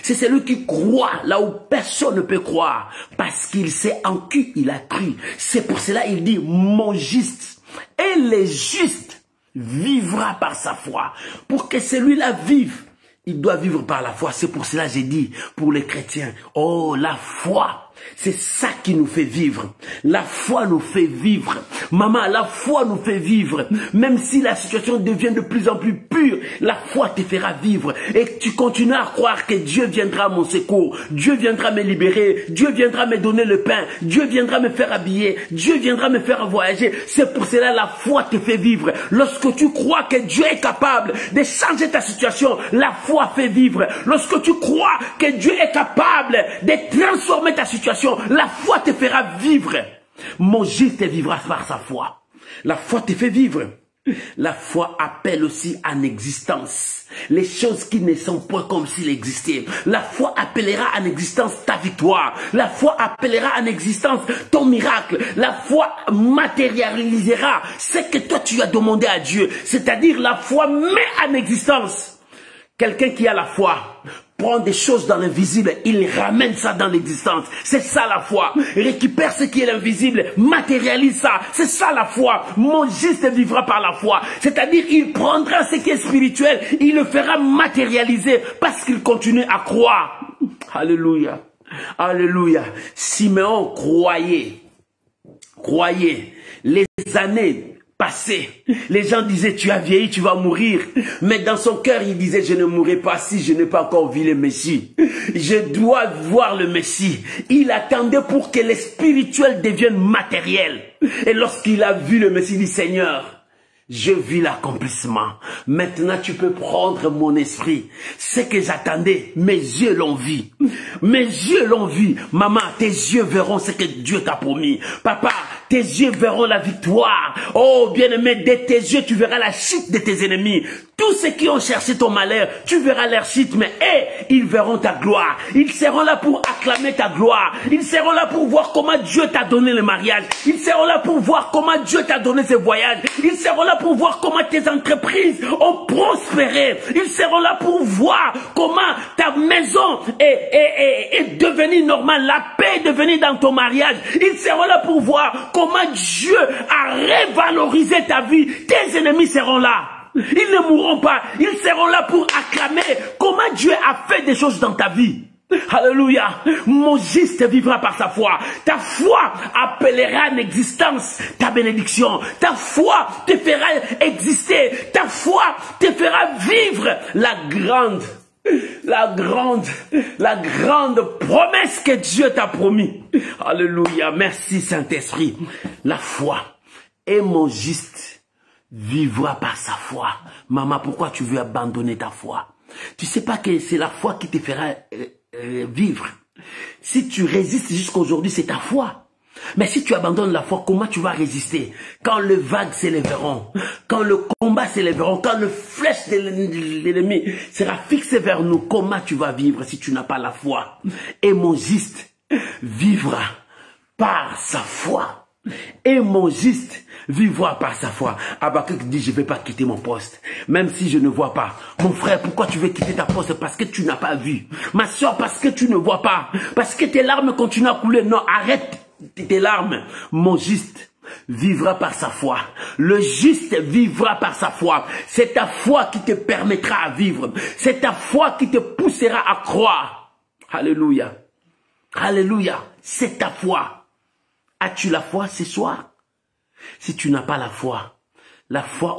C'est celui qui croit là où personne ne peut croire, parce qu'il sait en qui il a cru. C'est pour cela qu'il dit, mon juste. Et le juste vivra par sa foi. Pour que celui-là vive, il doit vivre par la foi. C'est pour cela que j'ai dit, pour les chrétiens, oh, la foi. C'est ça qui nous fait vivre. La foi nous fait vivre. Maman, la foi nous fait vivre. Même si la situation devient de plus en plus pure, la foi te fera vivre. Et tu continues à croire que Dieu viendra à mon secours. Dieu viendra me libérer. Dieu viendra me donner le pain. Dieu viendra me faire habiller. Dieu viendra me faire voyager. C'est pour cela que la foi te fait vivre. Lorsque tu crois que Dieu est capable de changer ta situation, la foi fait vivre. Lorsque tu crois que Dieu est capable de transformer ta situation, la foi te fera vivre. Mon juste vivra par sa foi. La foi te fait vivre. La foi appelle aussi en existence les choses qui ne sont point comme s'il existait. La foi appellera en existence ta victoire. La foi appellera en existence ton miracle. La foi matérialisera ce que toi tu as demandé à Dieu. C'est-à-dire la foi met en existence. Quelqu'un qui a la foi prend des choses dans l'invisible, il ramène ça dans l'existence. C'est ça la foi. Récupère ce qui est l'invisible, matérialise ça. C'est ça la foi. Mon juste vivra par la foi. C'est-à-dire, il prendra ce qui est spirituel, il le fera matérialiser parce qu'il continue à croire. Alléluia. Alléluia. Siméon croyait. Les années passé. Les gens disaient, tu as vieilli, tu vas mourir. Mais dans son cœur, il disait, je ne mourrai pas si je n'ai pas encore vu le Messie. Je dois voir le Messie. Il attendait pour que le spirituel devienne matériel. Et lorsqu'il a vu le Messie, il dit, Seigneur, je vis l'accomplissement. Maintenant, tu peux prendre mon esprit. Ce que j'attendais, mes yeux l'ont vu. Mes yeux l'ont vu. Maman, tes yeux verront ce que Dieu t'a promis. Papa, tes yeux verront la victoire. Oh, bien-aimé, de tes yeux, tu verras la chute de tes ennemis. Tous ceux qui ont cherché ton malheur, tu verras leur chute, mais ils verront ta gloire. Ils seront là pour acclamer ta gloire. Ils seront là pour voir comment Dieu t'a donné le mariage. Ils seront là pour voir comment Dieu t'a donné ce voyage. Ils seront là pour voir comment tes entreprises ont prospéré. Ils seront là pour voir comment ta maison est devenue normale. La paix est devenue dans ton mariage. Ils seront là pour voir comment Dieu a révalorisé ta vie. Tes ennemis seront là. Ils ne mourront pas. Ils seront là pour acclamer comment Dieu a fait des choses dans ta vie. Alléluia. Mon juste vivra par sa foi. Ta foi appellera en existence ta bénédiction. Ta foi te fera exister. Ta foi te fera vivre la grande promesse que Dieu t'a promis. Alléluia. Merci Saint-Esprit. La foi est mon juste vivra par sa foi. Maman, pourquoi tu veux abandonner ta foi? Tu sais pas que c'est la foi qui te fera vivre. Si tu résistes jusqu'aujourd'hui, c'est ta foi. Mais si tu abandonnes la foi, comment tu vas résister? Quand le vague s'élèveront, quand le combat s'élèveront, quand le flèche de l'ennemi sera fixé vers nous, comment tu vas vivre si tu n'as pas la foi? Et mon juste vivra par sa foi. Et mon juste vivra par sa foi. Habakkuk dit, je ne vais pas quitter mon poste, même si je ne vois pas. Mon frère, pourquoi tu veux quitter ta poste? Parce que tu n'as pas vu. Ma soeur, parce que tu ne vois pas. Parce que tes larmes continuent à couler. Non, arrête tes larmes. Mon juste vivra par sa foi. Le juste vivra par sa foi. C'est ta foi qui te permettra à vivre. C'est ta foi qui te poussera à croire. Alléluia. Alléluia. C'est ta foi. As-tu la foi ce soir? Si tu n'as pas la foi,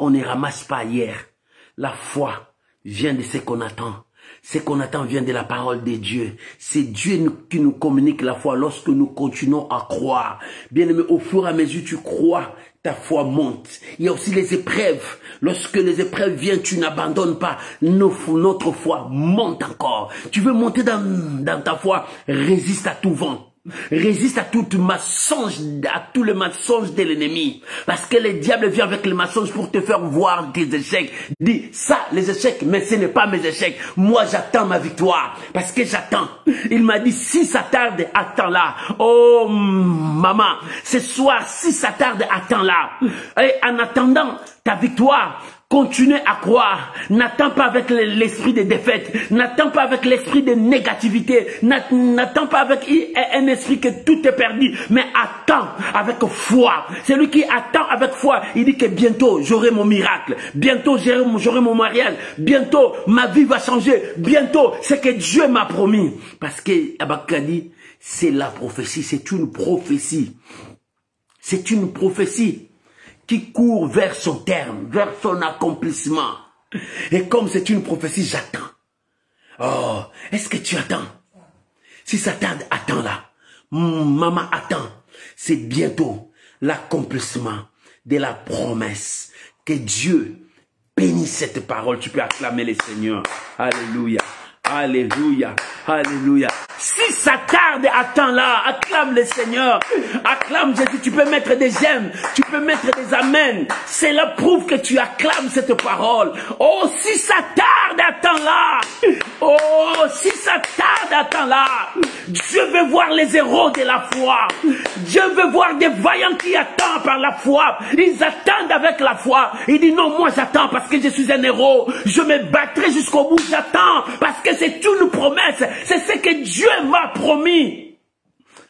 on ne ramasse pas hier. La foi vient de ce qu'on attend. Ce qu'on attend vient de la parole de Dieu. C'est Dieu qui nous communique la foi lorsque nous continuons à croire. Bien aimé, au fur et à mesure tu crois, ta foi monte. Il y a aussi les épreuves. Lorsque les épreuves viennent, tu n'abandonnes pas. Notre foi monte encore. Tu veux monter dans ta foi, résiste à tout vent. Résiste à tout mensonge, à tous les mensonges de l'ennemi. Parce que le diable vient avec les mensonges pour te faire voir tes échecs. Dis, ça, les échecs, mais ce n'est pas mes échecs. Moi, j'attends ma victoire. Parce que j'attends. Il m'a dit, si ça tarde, attends-la. Oh, maman, ce soir, si ça tarde, attends-la. Et en attendant ta victoire, continue à croire. N'attends pas avec l'esprit de défaite. N'attends pas avec l'esprit de négativité. N'attends pas avec un esprit que tout est perdu. Mais attends avec foi. Celui qui attend avec foi, il dit que bientôt j'aurai mon miracle. Bientôt j'aurai mon mariage. Bientôt ma vie va changer. Bientôt ce que Dieu m'a promis. Parce que Habakkuk dit, c'est la prophétie. C'est une prophétie. C'est une prophétie qui court vers son terme, vers son accomplissement. Et comme c'est une prophétie, j'attends. Oh, est-ce que tu attends? Si ça tarde, attends-la. Maman, attends. C'est bientôt l'accomplissement de la promesse. Que Dieu bénisse cette parole. Tu peux acclamer le Seigneur. Alléluia. Alléluia, alléluia. Si ça tarde, attends-là, acclame le Seigneur, acclame Jésus. Tu peux mettre des j'aime, tu peux mettre des amen. Cela prouve que tu acclames cette parole. Oh, si ça tarde, attends-là. Oh, si ça tarde, attends-là. Dieu veut voir les héros de la foi. Dieu veut voir des vaillants qui attendent par la foi. Ils attendent avec la foi. Il dit non, moi j'attends parce que je suis un héros. Je me battrai jusqu'au bout, j'attends parce que c'est une promesse. C'est ce que Dieu m'a promis.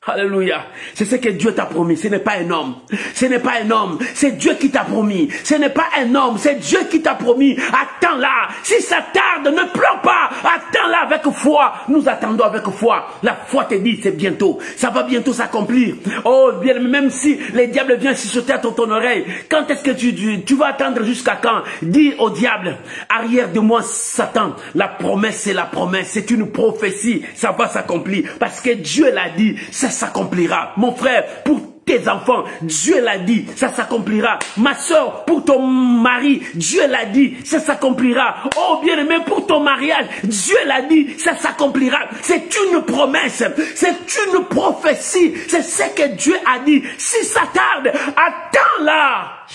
Alléluia. C'est ce que Dieu t'a promis. Ce n'est pas un homme. Ce n'est pas un homme. C'est Dieu qui t'a promis. Ce n'est pas un homme. C'est Dieu qui t'a promis. Attends-la. Si ça tarde, ne pleure pas. Attends-la avec foi. Nous attendons avec foi. La foi te dit, c'est bientôt. Ça va bientôt s'accomplir. Oh, bien, même si le diable vient chuchoter à ton oreille. Quand est-ce que tu vas attendre jusqu'à quand? Dis au diable, arrière de moi, Satan. La promesse, c'est la promesse. C'est une prophétie. Ça va s'accomplir. Parce que Dieu l'a dit. Ça s'accomplira. Mon frère, pour tes enfants, Dieu l'a dit, ça s'accomplira. Ma soeur, pour ton mari, Dieu l'a dit, ça s'accomplira. Oh bien-aimé, pour ton mariage, Dieu l'a dit, ça s'accomplira. C'est une promesse, c'est une prophétie, c'est ce que Dieu a dit. Si ça tarde, attends-la.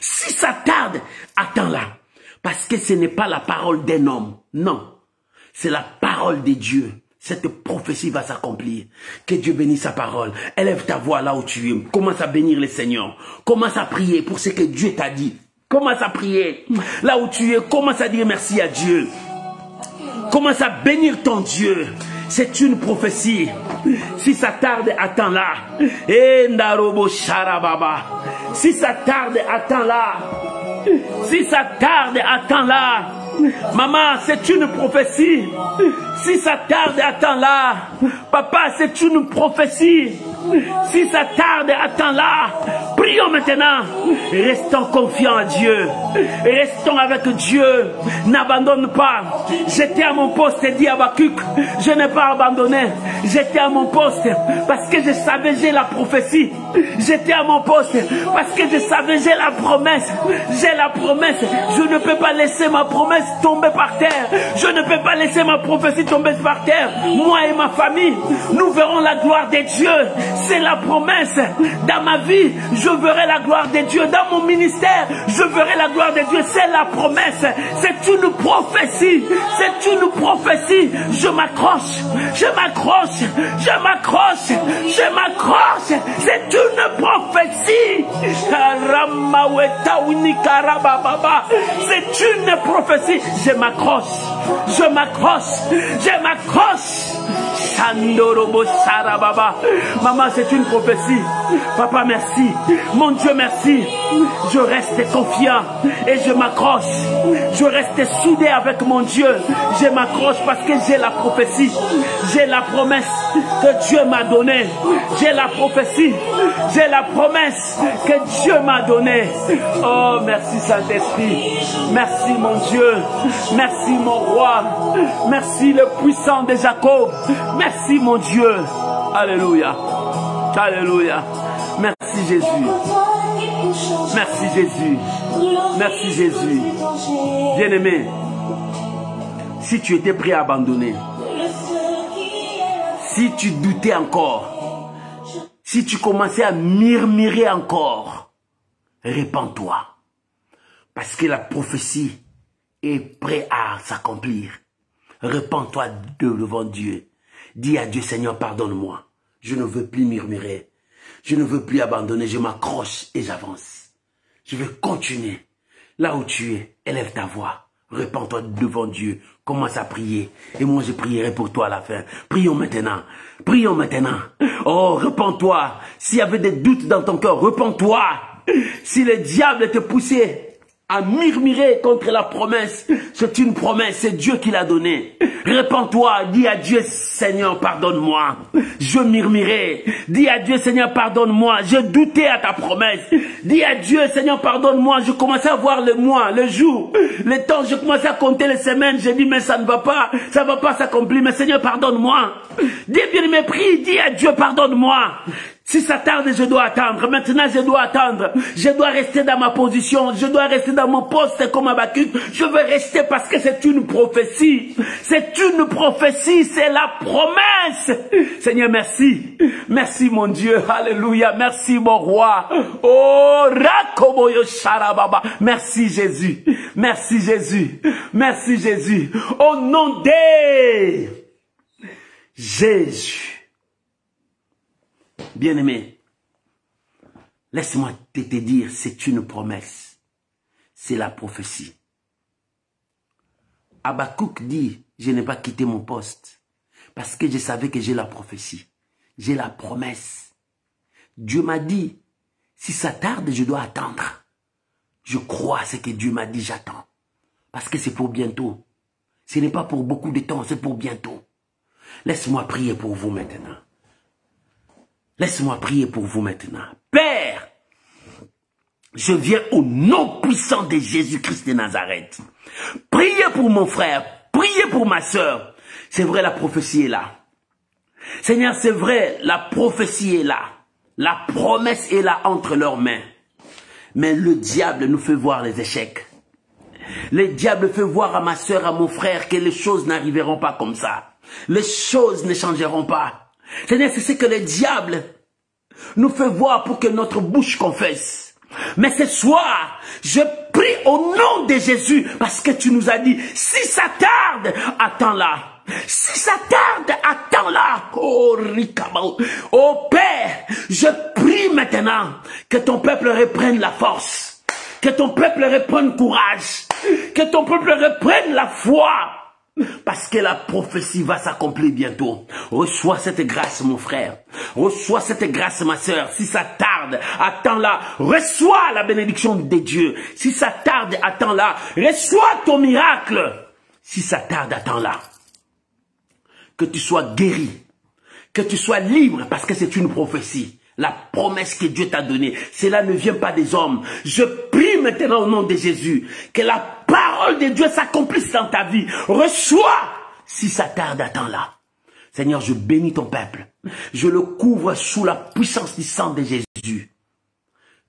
Si ça tarde, attends-la. Parce que ce n'est pas la parole d'un homme, non, c'est la parole de Dieu. Cette prophétie va s'accomplir. Que Dieu bénisse sa parole. Élève ta voix là où tu es. Commence à bénir le Seigneur. Commence à prier pour ce que Dieu t'a dit. Commence à prier. Là où tu es, commence à dire merci à Dieu. Commence à bénir ton Dieu. C'est une prophétie. Si ça tarde, attends-la. Si ça tarde, attends-la. Si ça tarde, attends-la. Maman, c'est une prophétie. Si ça tarde, attends-la. Papa, c'est une prophétie. Si ça tarde, attends-la. Prions maintenant. Restons confiants à Dieu. Restons avec Dieu. N'abandonne pas. J'étais à mon poste, dit Habakkuk. Je n'ai pas abandonné. J'étais à mon poste parce que je savais j'ai la prophétie. J'étais à mon poste parce que je savais j'ai la promesse. J'ai la promesse. Je ne peux pas laisser ma promesse tomber par terre. Je ne peux pas laisser ma prophétie tomber par terre. Moi et ma famille, nous verrons la gloire de Dieu. C'est la promesse. Dans ma vie, je verrai la gloire de Dieu. Dans mon ministère, je verrai la gloire de Dieu. C'est la promesse. C'est une prophétie. C'est une prophétie. Je m'accroche. Je m'accroche. Je m'accroche. Je m'accroche. C'est une prophétie. C'est une prophétie. Je m'accroche. Je m'accroche. Je m'accroche. Maman, c'est une prophétie. Papa, merci. Mon Dieu, merci. Je reste confiant et je m'accroche. Je reste soudé avec mon Dieu. Je m'accroche parce que j'ai la prophétie. J'ai la promesse que Dieu m'a donnée. J'ai la prophétie. J'ai la promesse que Dieu m'a donnée. Oh, merci Saint-Esprit. Merci mon Dieu. Merci mon roi. Merci le puissant de Jacob. Merci mon Dieu. Alléluia. Alléluia. Merci Jésus. Merci Jésus. Merci Jésus. Bien-aimé, si tu étais prêt à abandonner, Si tu doutais encore, si tu commençais à murmurer encore, répands-toi. Parce que la prophétie est prête à s'accomplir. Répands-toi devant Dieu. Dis à Dieu, Seigneur, pardonne-moi. Je ne veux plus murmurer. Je ne veux plus abandonner. Je m'accroche et j'avance. Je vais continuer. Là où tu es, élève ta voix. Répands-toi devant Dieu. Commence à prier. Et moi, je prierai pour toi à la fin. Prions maintenant. Prions maintenant. Oh, répands-toi. S'il y avait des doutes dans ton cœur, répands-toi. Si le diable te poussait à murmurer contre la promesse, c'est une promesse, c'est Dieu qui l'a donnée. Répands-toi, dis à Dieu, Seigneur, pardonne-moi. Je murmurais. Dis à Dieu, Seigneur, pardonne-moi. Je doutais à ta promesse. Dis à Dieu, Seigneur, pardonne-moi. Je commençais à voir le mois, le jour, le temps. Je commençais à compter les semaines. J'ai dit, mais ça ne va pas s'accomplir. Mais Seigneur, pardonne-moi. Dis bien mes pris, dis à Dieu, pardonne-moi. Si ça tarde, je dois attendre. Maintenant, je dois attendre. Je dois rester dans ma position. Je dois rester dans mon poste comme Habakkuk. Je veux rester parce que c'est une prophétie. C'est une prophétie. C'est la promesse. Seigneur, merci. Merci, mon Dieu. Alléluia. Merci, mon roi. Oh, Rakoboyo Sharababa. Merci, Jésus. Merci, Jésus. Merci, Jésus. Au nom de Jésus. Bien-aimé, laisse-moi te dire, c'est une promesse. C'est la prophétie. Habakkuk dit, je n'ai pas quitté mon poste parce que je savais que j'ai la prophétie. J'ai la promesse. Dieu m'a dit, si ça tarde, je dois attendre. Je crois à ce que Dieu m'a dit, j'attends. Parce que c'est pour bientôt. Ce n'est pas pour beaucoup de temps, c'est pour bientôt. Laisse-moi prier pour vous maintenant. Laisse-moi prier pour vous maintenant. Père, je viens au nom puissant de Jésus-Christ de Nazareth. Priez pour mon frère, priez pour ma soeur. C'est vrai, la prophétie est là. Seigneur, c'est vrai, la prophétie est là. La promesse est là entre leurs mains. Mais le diable nous fait voir les échecs. Le diable fait voir à ma soeur, à mon frère que les choses n'arriveront pas comme ça. Les choses ne changeront pas. Seigneur, c'est ce que le diable nous fait voir pour que notre bouche confesse. Mais ce soir, je prie au nom de Jésus parce que tu nous as dit, si ça tarde, attends-la. Si ça tarde, attends-la. Oh, Rikabao. Oh Père, je prie maintenant que ton peuple reprenne la force. Que ton peuple reprenne courage. Que ton peuple reprenne la foi. Parce que la prophétie va s'accomplir bientôt. Reçois cette grâce, mon frère. Reçois cette grâce, ma soeur. Si ça tarde, attends-la. Reçois la bénédiction de Dieu. Si ça tarde, attends-la. Reçois ton miracle. Si ça tarde, attends-la. Que tu sois guéri. Que tu sois libre parce que c'est une prophétie. La promesse que Dieu t'a donnée, cela ne vient pas des hommes. Je prie maintenant au nom de Jésus que la parole de Dieu s'accomplisse dans ta vie. Reçois. Si ça tarde, attends-la. Seigneur, je bénis ton peuple. Je le couvre sous la puissance du sang de Jésus.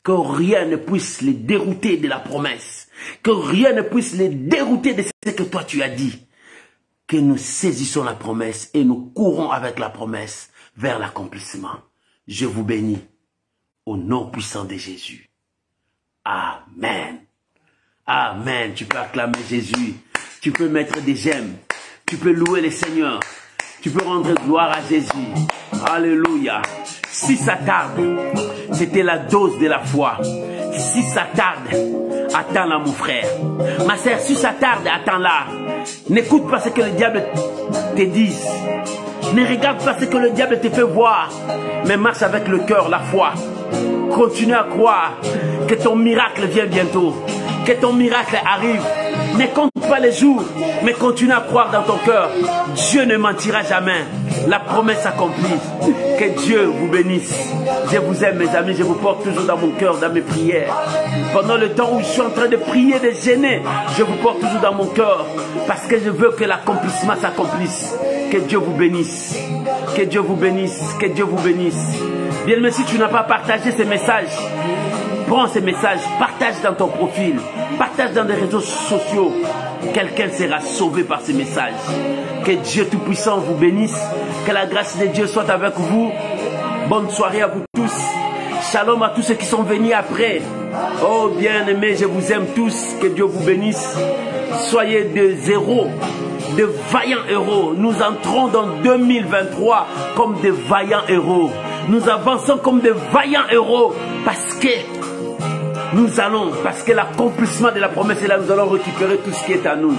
Que rien ne puisse les dérouter de la promesse. Que rien ne puisse les dérouter de ce que toi tu as dit. Que nous saisissons la promesse et nous courons avec la promesse vers l'accomplissement. Je vous bénis au nom puissant de Jésus. Amen. Amen. Tu peux acclamer Jésus. Tu peux mettre des j'aime. Tu peux louer le Seigneur. Tu peux rendre gloire à Jésus. Alléluia. Si ça tarde, c'était la dose de la foi. Si ça tarde, attends-la mon frère. Ma sœur, si ça tarde, attends-la. N'écoute pas ce que le diable te dise. Ne regarde pas ce que le diable te fait voir. Mais marche avec le cœur, la foi. Continue à croire que ton miracle vient bientôt. Que ton miracle arrive. Ne compte pas les jours, mais continue à croire dans ton cœur. Dieu ne mentira jamais. La promesse accomplie. Que Dieu vous bénisse. Je vous aime mes amis, je vous porte toujours dans mon cœur, dans mes prières. Pendant le temps où je suis en train de prier, de gêner, je vous porte toujours dans mon cœur. Parce que je veux que l'accomplissement s'accomplisse. Que Dieu vous bénisse. Que Dieu vous bénisse. Que Dieu vous bénisse. Bien, mais si tu n'as pas partagé ces messages, prends ces messages, partage dans ton profil, partage dans les réseaux sociaux. Quelqu'un sera sauvé par ces messages. Que Dieu Tout-Puissant vous bénisse, Que la grâce de Dieu soit avec vous. Bonne soirée à vous tous. Shalom à tous ceux qui sont venus après. Oh bien-aimés, je vous aime tous. Que Dieu vous bénisse. Soyez des héros, de vaillants héros. Nous entrons dans 2023 comme des vaillants héros. Nous avançons comme des vaillants héros parce que parce que l'accomplissement de la promesse est là, nous allons récupérer tout ce qui est à nous.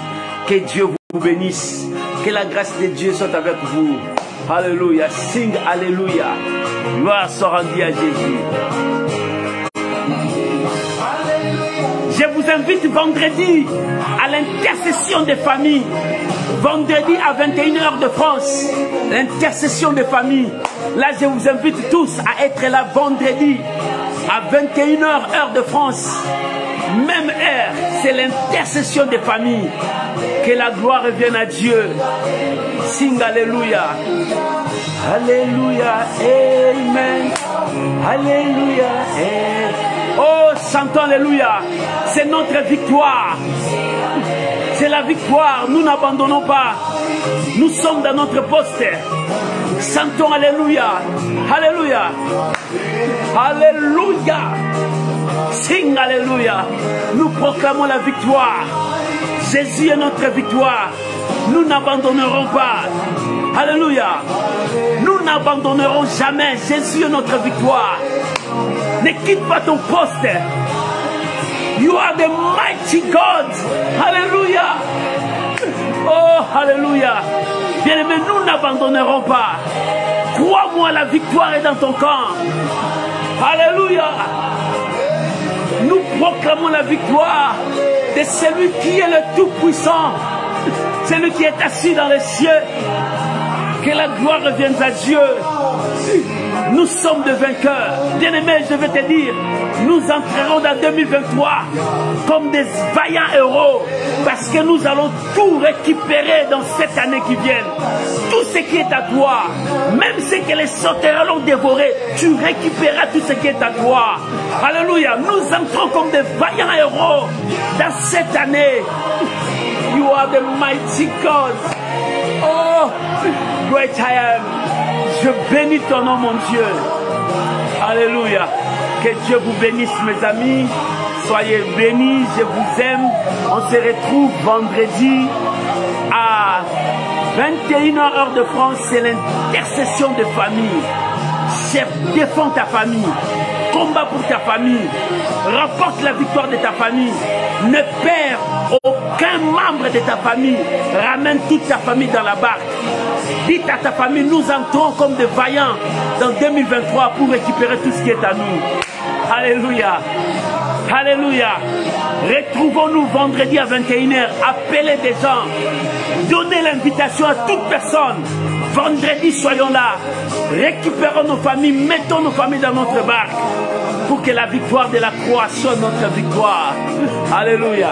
Que Dieu vous bénisse. Que la grâce de Dieu soit avec vous. Alléluia. Sing Alléluia. Gloire soit rendue à Jésus. Je vous invite vendredi à l'intercession des familles. Vendredi à 21h de France. L'intercession des familles. Là, je vous invite tous à être là vendredi à 21h heure de France. Même heure, c'est l'intercession des familles. Que la gloire revienne à Dieu. Sing Alléluia. Alléluia. Amen. Alléluia. Amen. Oh, chantons Alléluia. C'est notre victoire. C'est la victoire. Nous n'abandonnons pas. Nous sommes dans notre poste. Chantons Alléluia. Alléluia. Alléluia. Sing Alléluia. Nous proclamons la victoire. Jésus est notre victoire. Nous n'abandonnerons pas. Alléluia. Nous n'abandonnerons jamais. Jésus est notre victoire. Ne quitte pas ton poste. You are the mighty God. Alléluia. Oh, Alléluia. Bien-aimé, nous n'abandonnerons pas. Crois-moi, la victoire est dans ton camp. Alléluia. Nous proclamons la victoire de celui qui est le Tout-Puissant. Celui qui est assis dans les cieux. Que la gloire revienne à Dieu. Nous sommes des vainqueurs. Bien-aimés, je vais te dire, nous entrerons dans 2023 comme des vaillants héros. Parce que nous allons tout récupérer dans cette année qui vient. Tout ce qui est à toi. Même ce que les sauterelles l'ont dévoré, tu récupéreras tout ce qui est à toi. Alléluia. Nous entrons comme des vaillants héros dans cette année. You are the mighty God. Oh, great I am. Je bénis ton nom, mon Dieu. Alléluia. Que Dieu vous bénisse, mes amis. Soyez bénis, je vous aime. On se retrouve vendredi à 21h heure de France. C'est l'intercession de famille. Chef, défends ta famille. Combat pour ta famille. Rapporte la victoire de ta famille. Ne perds aucun membre de ta famille. Ramène toute ta famille dans la barque. Dites à ta famille, nous entrons comme des vaillants dans 2023 pour récupérer tout ce qui est à nous. Alléluia. Alléluia. Retrouvons-nous vendredi à 21h. Appelez des gens. Donnez l'invitation à toute personne. Vendredi, soyons là. Récupérons nos familles. Mettons nos familles dans notre barque. Pour que la victoire de la croix soit notre victoire. Alléluia.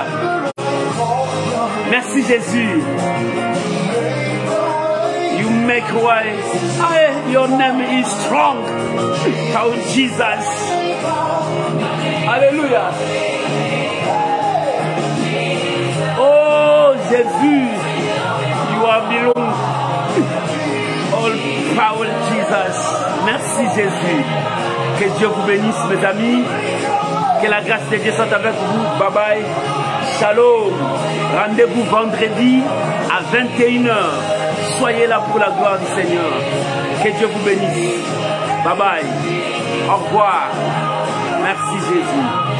Merci Jésus. You make way. Your name is strong. Oh Jesus. Alléluia. Oh Jésus. You are belong. All power Jesus. Merci Jésus. Que Dieu vous bénisse mes amis. Que la grâce de Dieu soit avec vous. Bye bye. Shalom. Rendez-vous vendredi à 21h. Soyez là pour la gloire du Seigneur. Que Dieu vous bénisse. Bye bye. Au revoir. Merci Jésus.